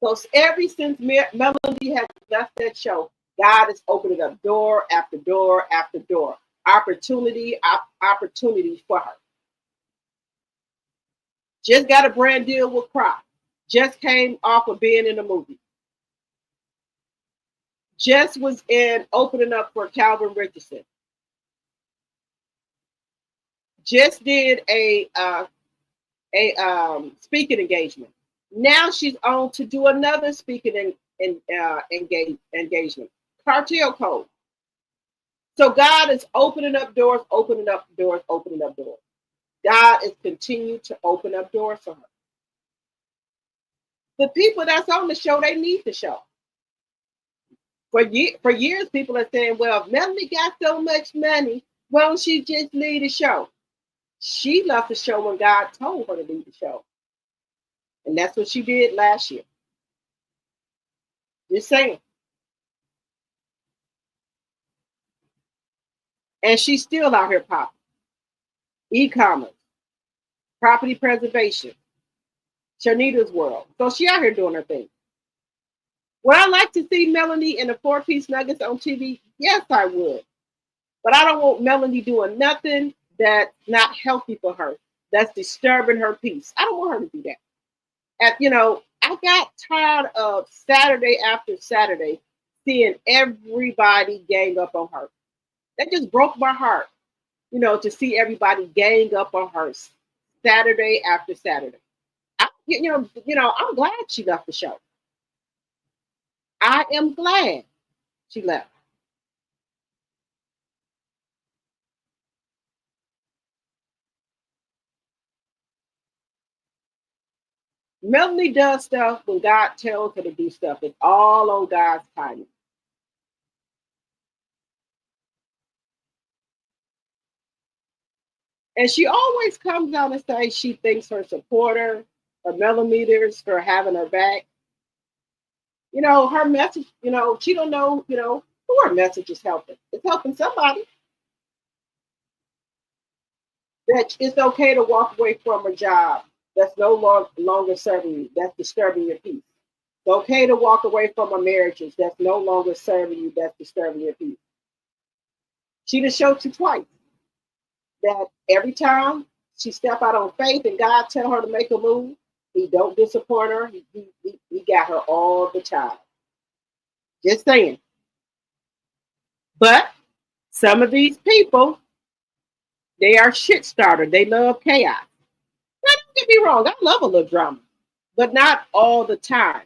[SPEAKER 1] So ever since Melody has left that show, God is opening up door after door after door, opportunity for her. Just got a brand deal with Croc. Just came off of being in a movie. Just was in opening up for Calvin Richardson. Just did a speaking engagement. Now she's on to do another speaking engagement. Cartel Code. So God is opening up doors, opening up doors, opening up doors. God is continuing to open up doors for her. The people that's on the show, they need the show. For years, people are saying, well, if Melanie got so much money, why don't she just leave the show? She left the show when God told her to leave the show. And that's what she did last year. Just saying. And she's still out here popping. E-commerce, property preservation, Shanita's world. So she out here doing her thing. Would I like to see Melanie in the 4-piece nuggets on TV? Yes, I would. But I don't want Melanie doing nothing that's not healthy for her, that's disturbing her peace. I don't want her to do that. I got tired of Saturday after Saturday seeing everybody gang up on her. That just broke my heart, to see everybody gang up on her Saturday after Saturday. I'm glad she left the show. I am glad she left. Melanie does stuff when God tells her to do stuff. It's all on God's timing. And she always comes out and says she thanks her supporter, her millimeters for having her back. Her message, she don't know, who her message is helping. It's helping somebody. That it's okay to walk away from a job that's no longer serving you, that's disturbing your peace. It's okay to walk away from a marriage that's no longer serving you, that's disturbing your peace. She just showed you twice that every time she step out on faith and God tell her to make a move, He don't disappoint her. He got her all the time. Just saying. But some of these people, they are shit starters. They love chaos. Now, don't get me wrong, I love a little drama, but not all the time.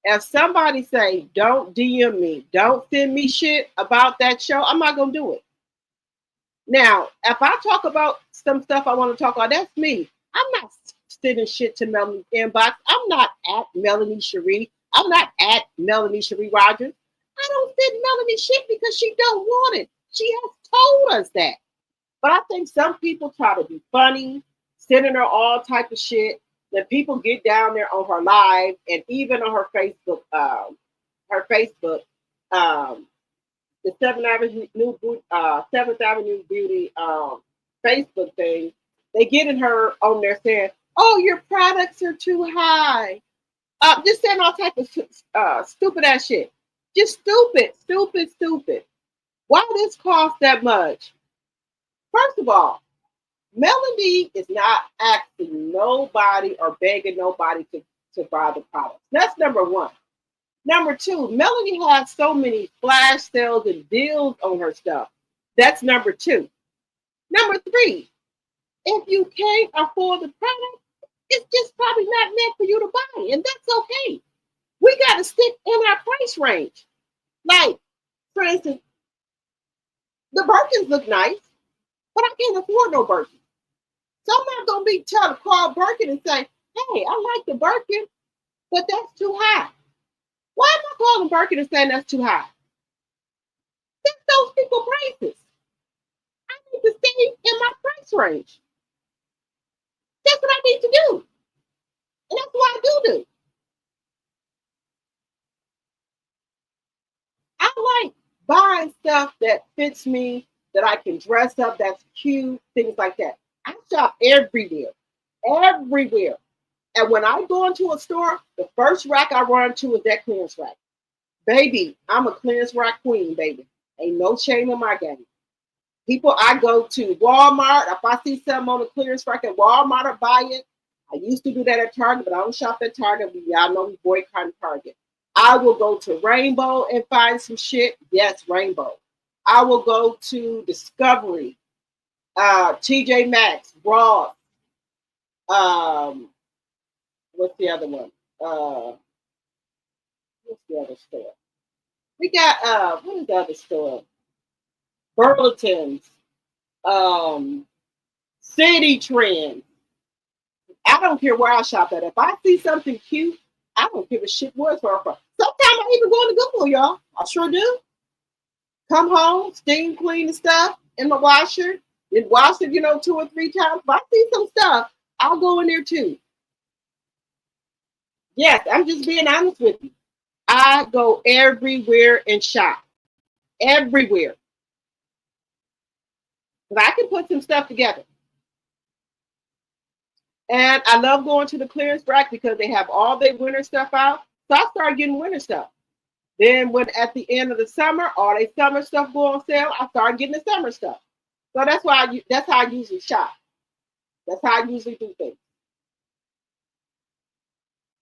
[SPEAKER 1] If somebody say, don't DM me, don't send me shit about that show, I'm not going to do it. Now, if I talk about some stuff I want to talk about, that's me. I'm not sending shit to Melanie's inbox. I'm not at Melanie Sheree. I'm not at Melanie Sheree Rogers. I don't send Melanie shit because she don't want it. She has told us that. But I think some people try to be funny, sending her all type of shit. That people get down there on her live and even on her Facebook, the Seventh Avenue Beauty Facebook thing. They getting her on there saying, "Oh, your products are too high." Just saying all type of stupid ass shit. Just stupid. Why this cost that much? First of all, Melanie is not asking nobody or begging nobody to buy the product. That's number one. Number two, Melanie has so many flash sales and deals on her stuff. That's number two. Number three, if you can't afford the product, it's just probably not meant for you to buy, and that's okay. We got to stick in our price range. Like, for instance, the Birkins look nice, but I can't afford no Birkins. So I'm not going to be trying to call Birkin and say, hey, I like the Birkin, but that's too high. Why am I calling Birkin and saying that's too high? That's those people prices. I need to stay in my price range. That's what I need to do. And that's what I do. buying stuff that fits me, that I can dress up, that's cute, things like that. I shop everywhere, everywhere. And when I go into a store, the first rack I run to is that clearance rack. Baby, I'm a clearance rack queen, baby. Ain't no shame in my game. People, I go to Walmart. If I see something on the clearance rack at Walmart, I buy it. I used to do that at Target, but I don't shop at Target. Y'all know we boycotting Target. I will go to Rainbow and find some shit. Yes, Rainbow. I will go to Discovery, TJ Maxx, Ross. What's the other one? What's the other store? We got what is the other store? Burlington's, City Trend. I don't care where I shop at. If I see something cute, I don't give a shit where it's from. Sometimes I even go to Google, y'all. I sure do. Come home, steam clean the stuff in the washer, then wash it, 2 or 3 times. If I see some stuff, I'll go in there too. Yes, I'm just being honest with you. I go everywhere and shop. Everywhere. Because I can put some stuff together. And I love going to the clearance rack because they have all their winter stuff out. So I start getting winter stuff. Then when at the end of the summer, all their summer stuff go on sale, I start getting the summer stuff. So that's how I usually shop. That's how I usually do things.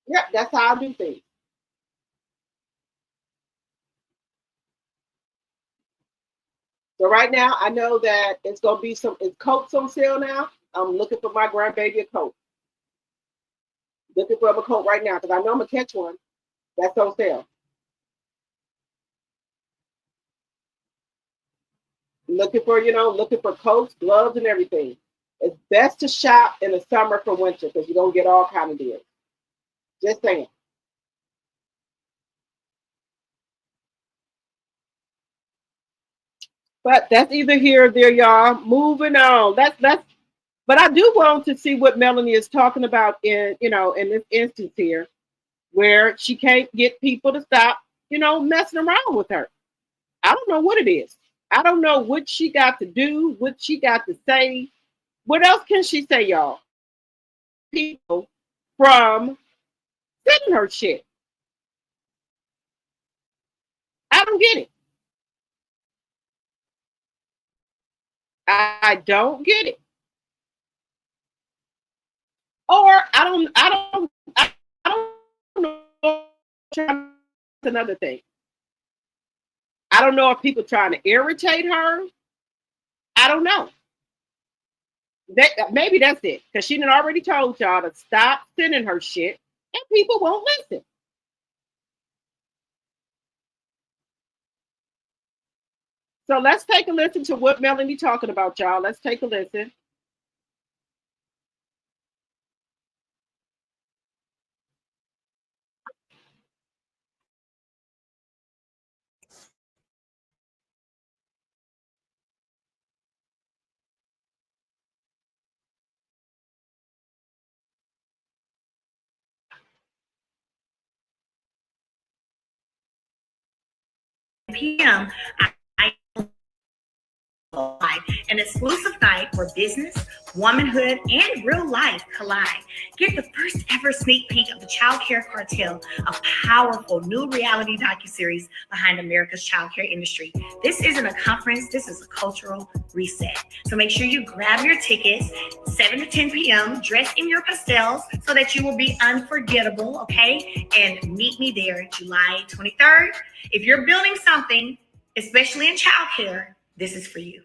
[SPEAKER 1] Yep, that's how I do things. So right now, I know that it's gonna be some coats on sale now. I'm looking for my grandbaby a coat. Looking for a coat right now because I know I'm gonna catch one that's on sale. Looking for coats, gloves, and everything. It's best to shop in the summer for winter because you don't get all kind of deals. Just saying. But that's either here or there, y'all. Moving on. That's. But I do want to see what Melanie is talking about in this instance here, where she can't get people to stop, messing around with her. I don't know what it is. I don't know what she got to do, what she got to say. What else can she say, y'all? People from sending her shit. I don't get it. I don't get it. Or I don't know. That's another thing. I don't know if people trying to irritate her. I don't know. Maybe that's it. Because she done already told y'all to stop sending her shit and people won't listen. So let's take a listen to what Melanie talking about, y'all. Let's take a listen.
[SPEAKER 5] p.m. An exclusive night where business, womanhood, and real life collide. Get the first ever sneak peek of the Child Care Cartel, a powerful new reality docuseries behind America's childcare industry. This isn't a conference, this is a cultural reset. So make sure you grab your tickets, 7 to 10 p.m., dress in your pastels so that you will be unforgettable, okay? And meet me there July 23rd. If you're building something, especially in childcare, this is for you.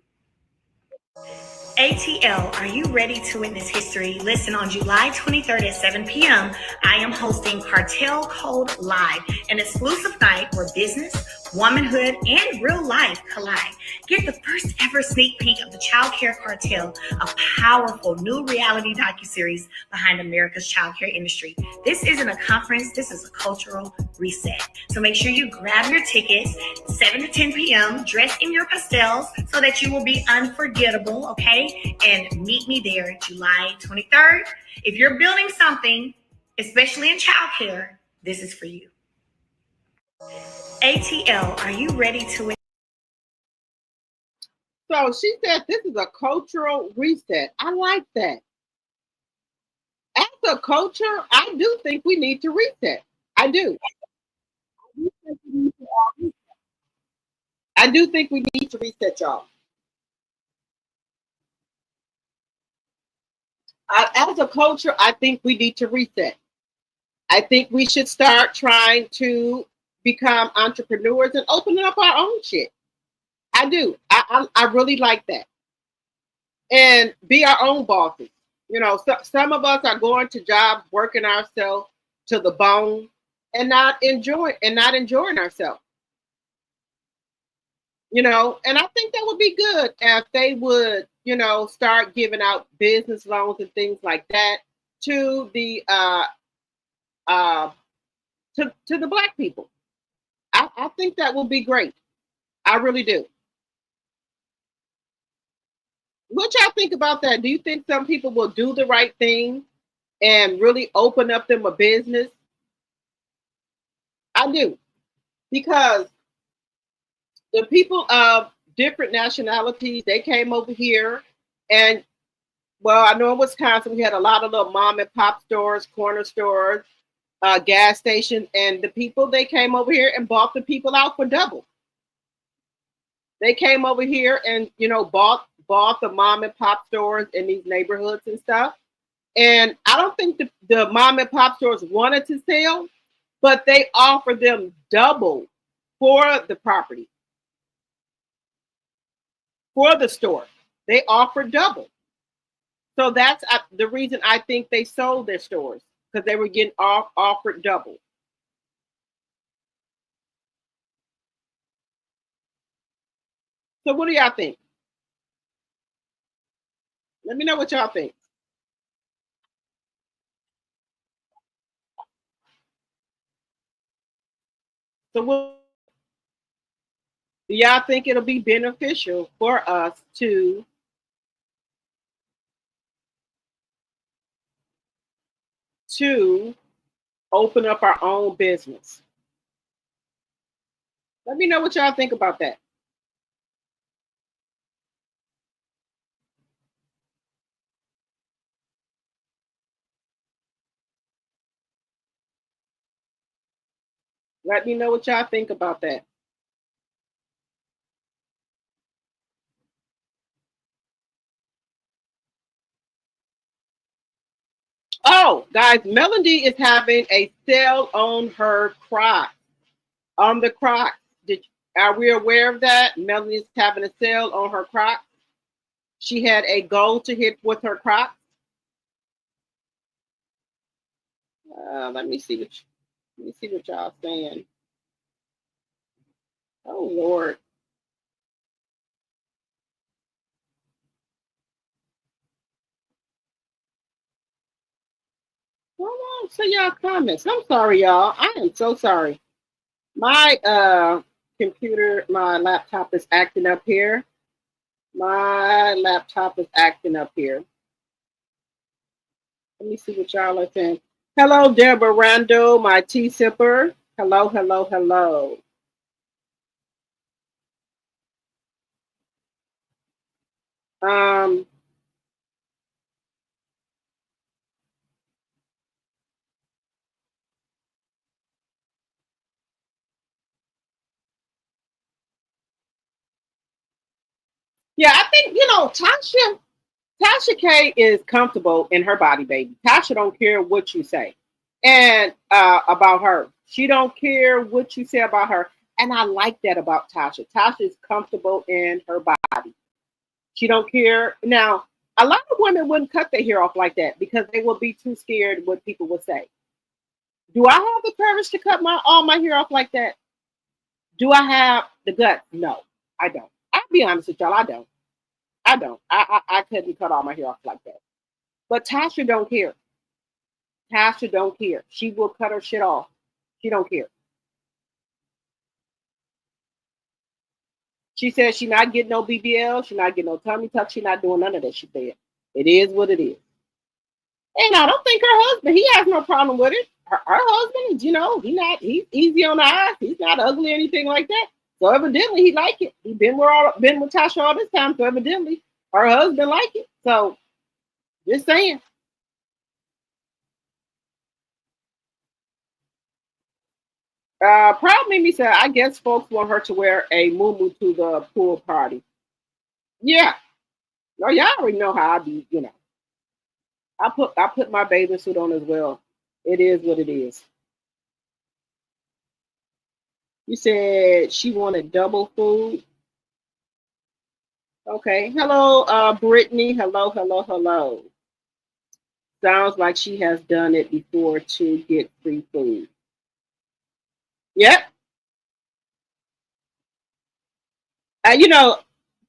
[SPEAKER 5] ATL, are you ready to witness history? Listen, on July 23rd at 7 p.m., I am hosting Cartel Code Live, an exclusive night where business, womanhood, and real life collide. Get the first ever sneak peek of the Child Care Cartel, a powerful new reality docuseries behind America's childcare industry. This isn't a conference, this is a cultural reset. So make sure you grab your tickets, 7 to 10 p.m., dress in your pastels so that you will be unforgettable, okay? And meet me there July 23rd. If you're building something, especially in childcare, this is for you. ATL, are you ready to
[SPEAKER 1] So she said this is a cultural reset. I like that. As a culture, I do think we need to reset. I do. I do think we need to reset, y'all. As a culture, I think we need to reset. I think we should start trying to become entrepreneurs and opening up our own shit. I do. I really like that. And be our own bosses. You know, some of us are going to jobs, working ourselves to the bone, and not enjoying ourselves. You know, and I think that would be good if they would, start giving out business loans and things like that to the uh to the black people. I think that would be great. I really do. What y'all think about that? Do you think some people will do the right thing and really open up them a business? I do. Because the people of different nationalities, they came over here and well, I know in Wisconsin we had a lot of little mom and pop stores, corner stores, gas stations, and the people they came over here and bought the people out for double. They came over here and bought the mom and pop stores in these neighborhoods and stuff. And I don't think the mom and pop stores wanted to sell, but they offered them double for the property, for the store. They offered double. So that's the reason I think they sold their stores, because they were getting offered double. So what do y'all think? Let me know what y'all think. So do y'all think it'll be beneficial for us to open up our own business? Let me know what y'all think about that. Let me know what y'all think about that. Oh, guys, Melody is having a sale on her Crocs. On the Crocs. Are we aware of that? Melanie's having a sale on her Crocs. She had a goal to hit with her Crocs. Let me see what y'all saying. Oh Lord. Hold on to y'all comments. I'm sorry, y'all. I am so sorry. My computer, my laptop is acting up here. My laptop is acting up here. Let me see what y'all are saying. Hello, Deborah Rando, my tea sipper. Hello, hello, hello. Um, yeah, I think Tasha K is comfortable in her body, baby. Tasha don't care what you say, and about her, she don't care what you say about her, and I like that about Tasha. Tasha is comfortable in her body. She don't care. Now, a lot of women wouldn't cut their hair off like that because they will be too scared what people will say. Do I have the courage to cut all my hair off like that? Do I have the guts? No, I don't. I'll be honest with y'all, I don't. I don't. I couldn't cut all my hair off like that. But Tasha don't care. Tasha don't care. She will cut her shit off. She don't care. She said she not getting no BBL. She not getting no tummy tuck. She not doing none of that. She said it is what it is. And I don't think her husband, he has no problem with it. Her husband, he's easy on the eyes. He's not ugly or anything like that. So evidently he like it. He been with Tasha all this time. So evidently her husband like it. So just saying. Proud Mimi said, I guess folks want her to wear a muumuu to the pool party. Yeah. No, y'all already know how I be. I put my bathing suit on as well. It is what it is. You said she wanted double food. Okay. Hello, Brittany. Hello, hello, hello. Sounds like she has done it before to get free food. Yep. You know,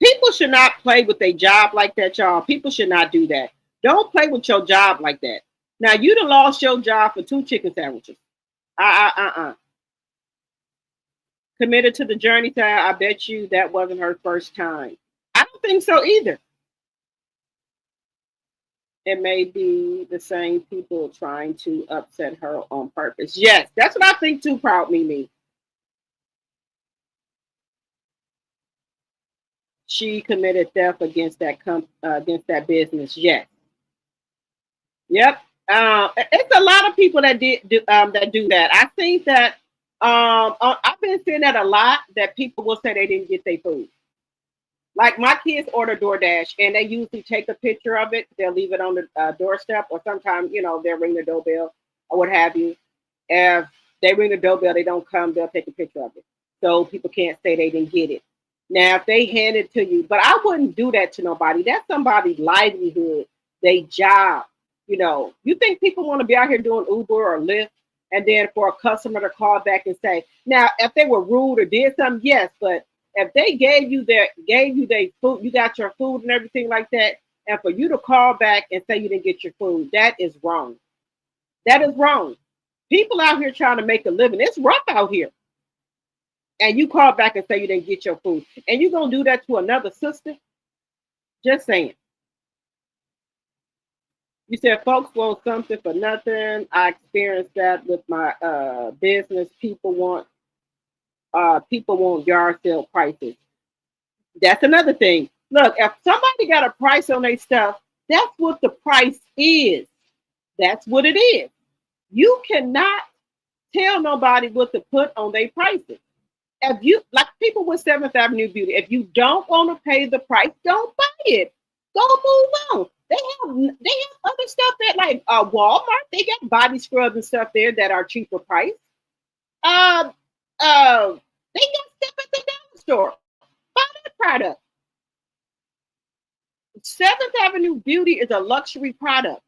[SPEAKER 1] people should not play with a job like that, y'all. People should not do that. Don't play with your job like that. Now you done lost your job for 2 chicken sandwiches. Uh. Committed to the journey time. I bet you that wasn't her first time. I don't think so either. It may be the same people trying to upset her on purpose. Yes, that's what I think too, Proud Mimi. She committed theft against that business. Yes. Yep. It's a lot of people that do that. I think that I've been seeing that a lot. That people will say they didn't get their food. Like my kids order DoorDash, and they usually take a picture of it. They'll leave it on the doorstep, or sometimes they'll ring the doorbell or what have you. If they ring the doorbell, they don't come. They'll take a picture of it, so people can't say they didn't get it. Now, if they hand it to you, but I wouldn't do that to nobody. That's somebody's livelihood, they job. You think people want to be out here doing Uber or Lyft, and then for a customer to call back and say, now, if they were rude or did something, yes, but if they gave you their food, you got your food and everything like that, and for you to call back and say you didn't get your food, that is wrong. That is wrong. People out here trying to make a living. It's rough out here. And you call back and say you didn't get your food. And you're going to do that to another sister? Just saying. You said folks want something for nothing. I experienced that with my business. People want yard sale prices. That's another thing. Look, if somebody got a price on their stuff, that's what the price is. That's what it is. You cannot tell nobody what to put on their prices. If you, like people with 7th Avenue Beauty, if you don't want to pay the price, don't buy it. Go move on. They have other stuff that like Walmart, they got body scrubs and stuff there that are cheaper price. They got stuff at the dollar store. Buy that product. 7th Avenue Beauty is a luxury product.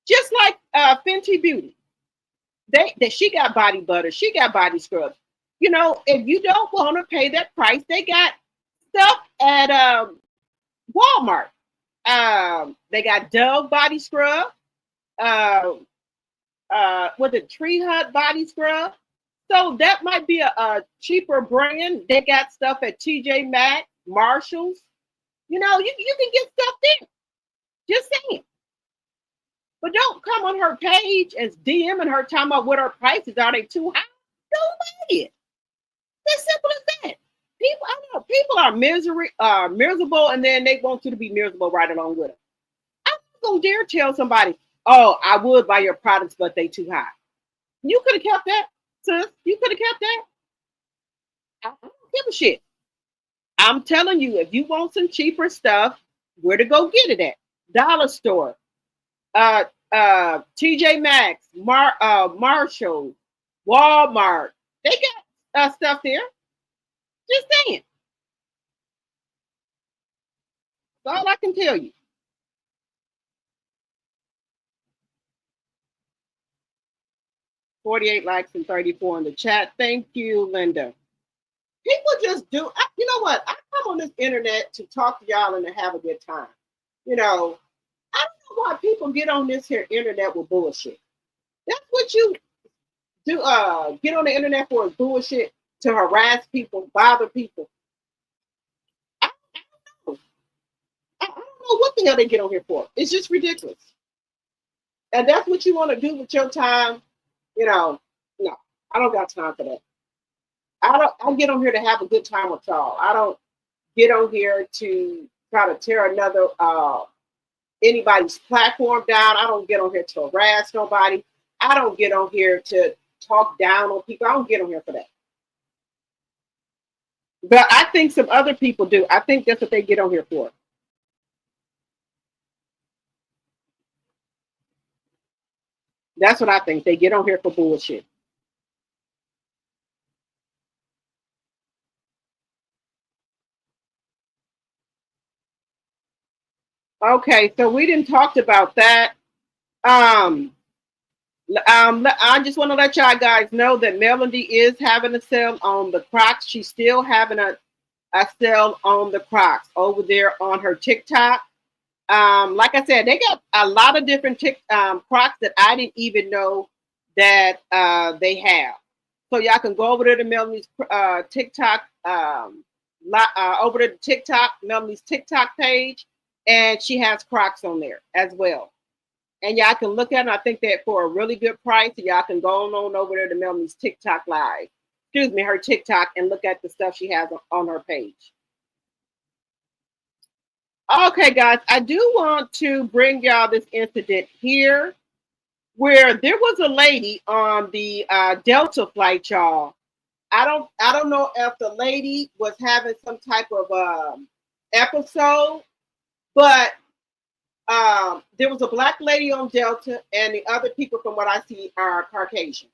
[SPEAKER 1] Just like Fenty Beauty. She got body butter, she got body scrubs. If you don't want to pay that price, they got stuff at Walmart. They got Dove body scrub. Was it Tree Hut body scrub? So that might be a cheaper brand. They got stuff at TJ Maxx, Marshalls. You can get stuff there. Just saying. But don't come on her page as DMing her talking about what her prices are. They too high? Don't buy it. It's simple as that. People are miserable, and then they want you to be miserable right along with them. I'm not gonna dare tell somebody, oh, I would buy your products, but they too high. You could have kept that, sis. You could have kept that. I don't give a shit. I'm telling you, if you want some cheaper stuff, where to go get it at? Dollar store, TJ Maxx, Marshalls, Walmart. They got stuff there. Just saying. That's all I can tell you. $48 likes and 34 in the chat. Thank you, Linda. People just do. You know what? I come on this internet to talk to y'all and to have a good time. I don't know why people get on this here internet with bullshit. That's what you do. Get on the internet for is bullshit, to harass people, bother people. I don't know. I don't know what the hell they get on here for. It's just ridiculous. And that's what you want to do with your time. No, I don't got time for that. I get on here to have a good time with y'all. I don't get on here to try to tear another anybody's platform down. I don't get on here to harass nobody. I don't get on here to talk down on people. I don't get on here for that. But I think some other people do. I think that's what they get on here for. That's what I think. They get on here for bullshit. Okay, so we didn't talk about that. I just want to let y'all guys know that Melody is having a sale on the Crocs. She's still having a sale on the Crocs over there on her TikTok. Like I said, they got a lot of different Crocs that I didn't even know that they have. So y'all can go over there to Melanie's TikTok, over to TikTok, Melanie's TikTok page, and she has Crocs on there as well. And y'all can look at them. I think that for a really good price. So y'all can go on over there to Melanie's TikTok live. Excuse me, her TikTok, and look at the stuff she has on her page. Okay, guys, I do want to bring y'all this incident here where there was a lady on the Delta flight, y'all. I don't know if the lady was having some type of episode, but there was a black lady on Delta, and the other people, from what I see, are Caucasian.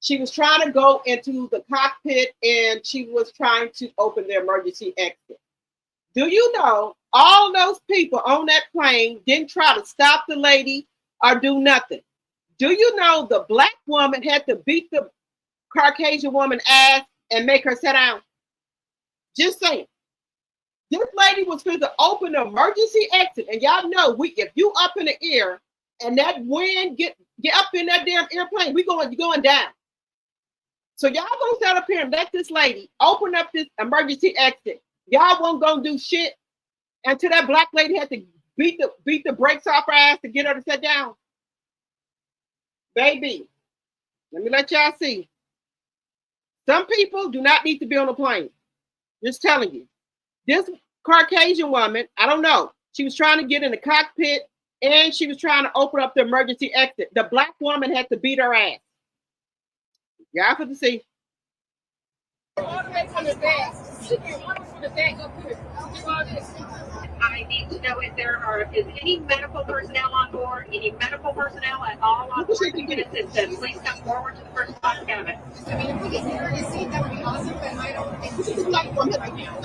[SPEAKER 1] She was trying to go into the cockpit, and she was trying to open the emergency exit. Do you know all those people on that plane didn't try to stop the lady or do nothing? Do you know the black woman had to beat the Caucasian woman ass and make her sit down? Just saying. This lady was supposed to open the emergency exit, and y'all know if you up in the air and that wind get up in that damn airplane, you're going down. So y'all gonna sit up here and let this lady open up this emergency exit. Y'all won't gonna do shit until that black lady had to beat the brakes off her ass to get her to sit down. Baby, let me let y'all see. Some people do not need to be on a plane. Just telling you. This Caucasian woman, I don't know. She was trying to get in the cockpit, and she was trying to open up the emergency exit. The black woman had to beat her ass. Y'all have to see.
[SPEAKER 6] All the way from the back. She came all the way from the back up here. Do all this. I need to know if there is any medical personnel on board, any medical personnel at all on board to get assistance. Please come forward to the first class cabin. I mean, if we get here to see, that would be awesome, but I don't think she's like one right now.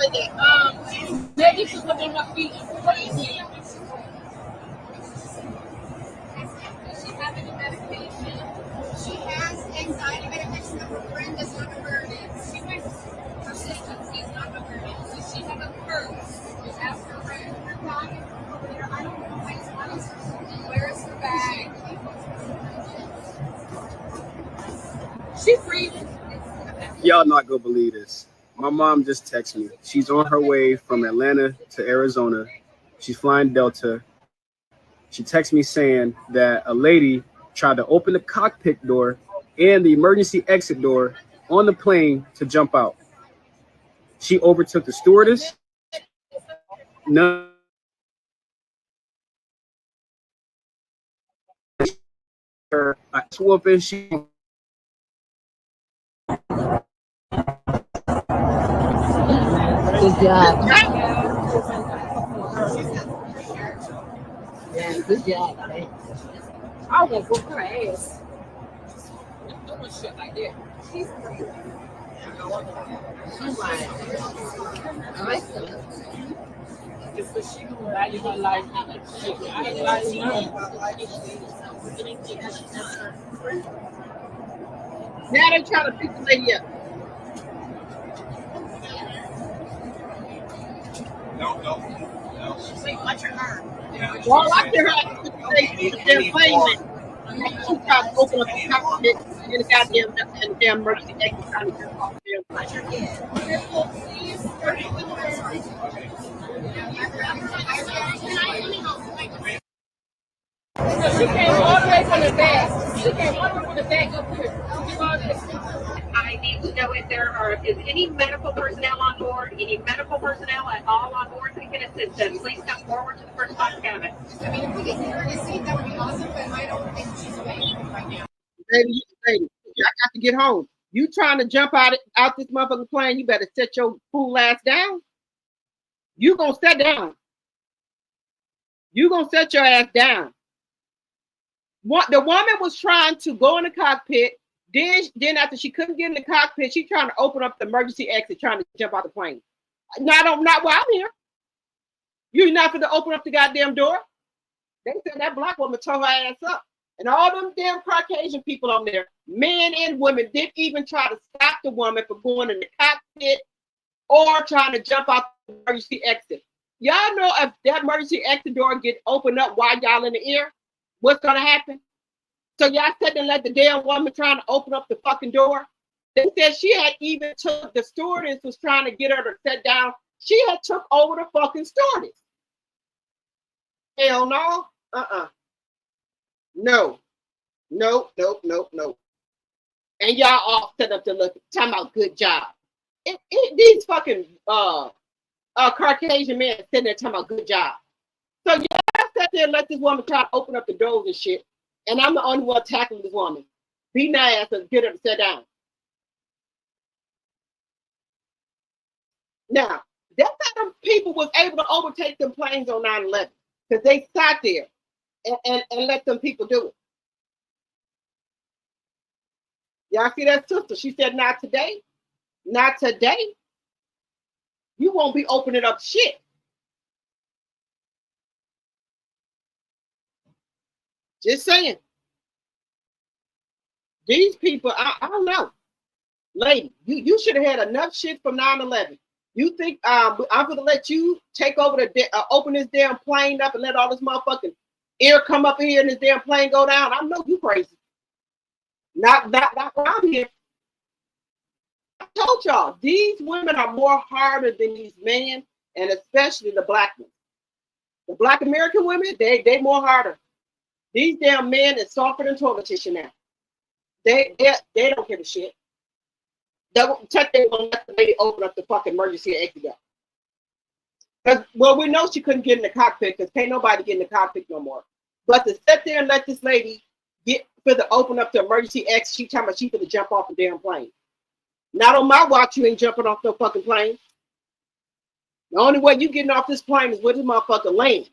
[SPEAKER 6] Maybe she's looking at my feet. What do you see? Does she have any medication? She has anxiety medication that her friend does not aware of. She went persistence, she's not aware of. So she has a purse. Ask her her bag over there. I don't know. I just want to. Where is her bag? She's breathing.
[SPEAKER 7] Y'all not gonna believe this. My mom just texted me. She's on her way from Atlanta to Arizona. She's flying Delta. She texted me saying that a lady tried to open the cockpit door and the emergency exit door on the plane to jump out. She overtook the stewardess. No. Her whooping. She.
[SPEAKER 8] Good job. Yeah, good job, man. I will whoop her ass.
[SPEAKER 6] Doing shit like that.
[SPEAKER 8] She's crazy. She's lying. I like her.
[SPEAKER 6] Because she gonna value her life. I value mine.
[SPEAKER 1] Now they trying to pick the lady up.
[SPEAKER 6] No. She's like, watch her arm.
[SPEAKER 1] Well, I hear her they're playing. She tried to open up the cockpit and the damn emergency exit trying to get off there.
[SPEAKER 6] So she came all the way from the back. She came all the way from the back up here. Do all this.
[SPEAKER 5] I need to know if
[SPEAKER 6] if there is any medical personnel on board, any medical personnel at all on board who can assist us, please come forward to the first class cabin.
[SPEAKER 8] I mean, if we get her to see, that would be awesome, but I don't think she's available right now.
[SPEAKER 1] Baby, I got to get home. You trying to jump out this motherfucking plane, you better set your fool ass down. You gonna sit down. You gonna set your ass down. The woman was trying to go in the cockpit. Then after she couldn't get in the cockpit, she trying to open up the emergency exit, trying to jump out the plane. Not while I'm here. You're not going to open up the goddamn door. They said that black woman tore her ass up. And all them damn Caucasian people on there, men and women, didn't even try to stop the woman from going in the cockpit or trying to jump out the emergency exit. Y'all know if that emergency exit door get opened up while y'all in the air, what's going to happen? So y'all said and let the damn woman trying to open up the fucking door. They said she had even took, the stewardess was trying to get her to sit down. She had took over the fucking stewardess. Hell no. No. And y'all all set up to look, talking about good job. These fucking Caucasian men sitting there talking about good job. So y'all sat there and let this woman try to open up the doors and shit. And I'm the only one tackling this woman. Be nice and get her to sit down. Now, that's how the people was able to overtake them planes on 9/11. Because they sat there and let them people do it. Y'all see that sister? She said, not today. Not today. You won't be opening up shit. Just saying. These people, I don't know. Lady, you should have had enough shit from 9/11. You think I'm going to let you take over open this damn plane up and let all this motherfucking air come up in here and this damn plane go down? I know you crazy. Not around here. I told y'all, these women are more harder than these men, and especially the black ones. The black American women, they more harder. These damn men is softer than toilet tissue now. They don't give a shit. They won't let the lady open up the fucking emergency exit. Well, we know she couldn't get in the cockpit because can't nobody get in the cockpit no more. But to sit there and let this lady open up the emergency exit, she talking about she finna jump off the damn plane. Not on my watch, you ain't jumping off the fucking plane. The only way you getting off this plane is with this motherfucker land.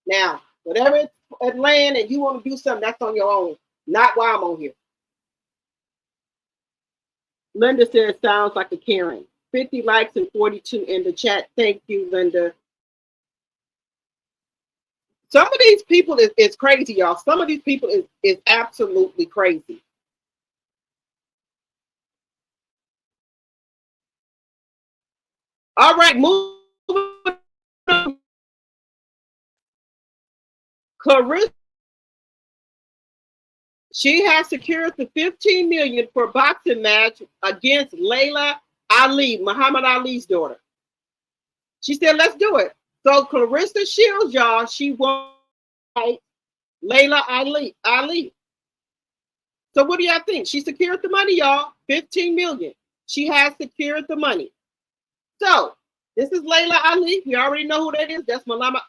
[SPEAKER 1] Now, whatever it land and you want to do something, that's on your own. Not while I'm on here. Linda says, sounds like a Karen. 50 likes and 42 in the chat. Thank you, Linda. Some of these people is crazy, y'all. Some of these people is absolutely crazy. All right, moving on. Clarissa. She has secured the $15 million for boxing match against Laila Ali, Muhammad Ali's daughter. She said, let's do it. So Clarissa Shields, y'all, she won Laila Ali. So what do y'all think? She secured the money, y'all. $15 million. She has secured the money. So this is Laila Ali. We already know who that is. That's Malama.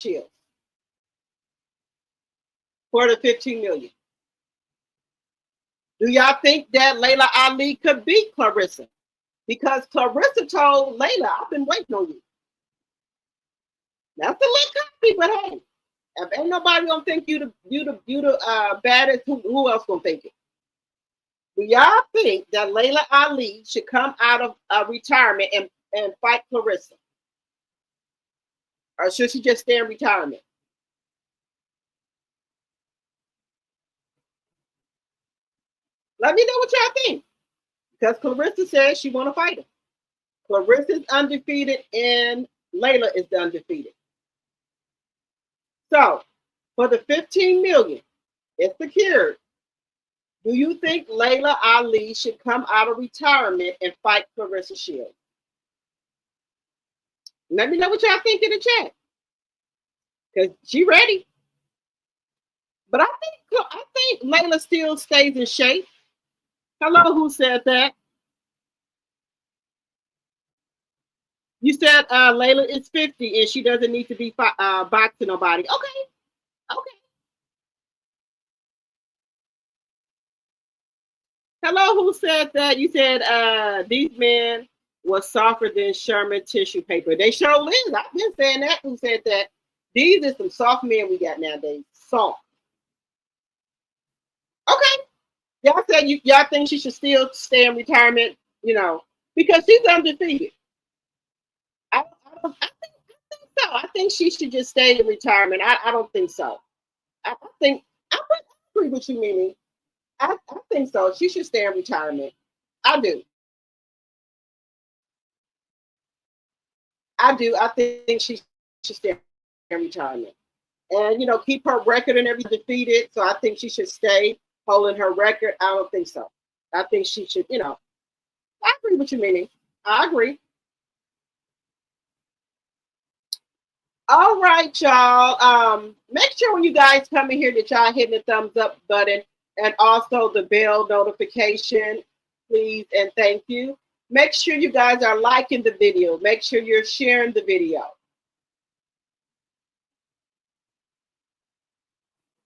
[SPEAKER 1] Shields for the $15 million. Do y'all think that Laila Ali could beat Clarissa? Because Clarissa told Laila, I've been waiting on you. That's a little copy, but hey, if ain't nobody gonna think you the baddest, who else gonna think it? Do y'all think that Laila Ali should come out of retirement and fight Clarissa? Or should she just stay in retirement? Let me know what y'all think. because Clarissa says she want to fight him. Clarissa's undefeated and Laila is undefeated. So for the 15 million, it's secured. Do you think Laila Ali should come out of retirement and fight Clarissa Shields? Let me know what y'all think in the chat. Because she ready. But I think Laila still stays in shape. Hello, who said that? You said Laila is 50 and she doesn't need to be boxing nobody. Okay. Hello, who said that? You said these men were softer than Sherman tissue paper. They sure is. I've been saying that. Who said that? These are some soft men we got nowadays. Soft. Okay. Y'all said y'all think she should still stay in retirement, because she's undefeated. I think so. I think she should just stay in retirement. I don't think so. I agree with you, Mimi. I think so. She should stay in retirement. I do. I think she should stay in retirement. And, keep her record and everything defeated. So I think she should stay holding her record. I don't think so. I think she should, I agree with you, Mimi. I agree. All right, y'all. Make sure when you guys come in here that y'all hitting the thumbs up button and also the bell notification, please and thank you. Make sure you guys are liking the video. Make sure you're sharing the video.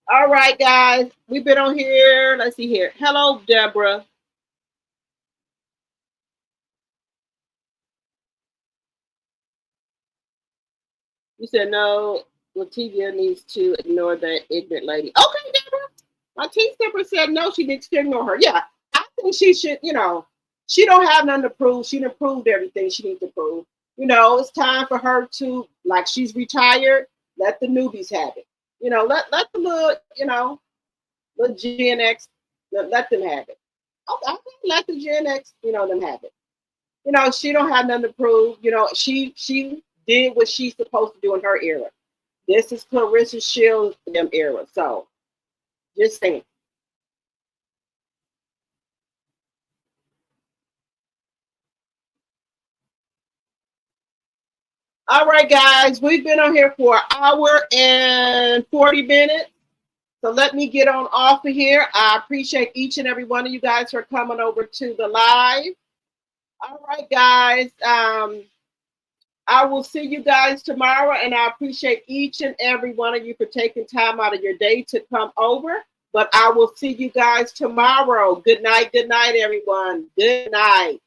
[SPEAKER 1] All right, guys. We've been on here. Let's see here. Hello, Deborah. You said no, Lativia needs to ignore that ignorant lady. Okay, Deborah. My T-stepper said no, she needs to ignore her. Yeah, I think she should, she don't have nothing to prove. She done proved everything she needs to prove. It's time for her to, like she's retired, let the newbies have it. Let the little, little Gen X, let them have it. I think let the Gen X, them have it. She don't have nothing to prove. She did what she's supposed to do in her era. This is Clarissa Shields' them era. So just saying. All right, guys, we've been on here for an hour and 40 minutes. So let me get on off of here. I appreciate each and every one of you guys for coming over to the live. All right, guys. I will see you guys tomorrow, and I appreciate each and every one of you for taking time out of your day to come over. But I will see you guys tomorrow. Good night, everyone. Good night.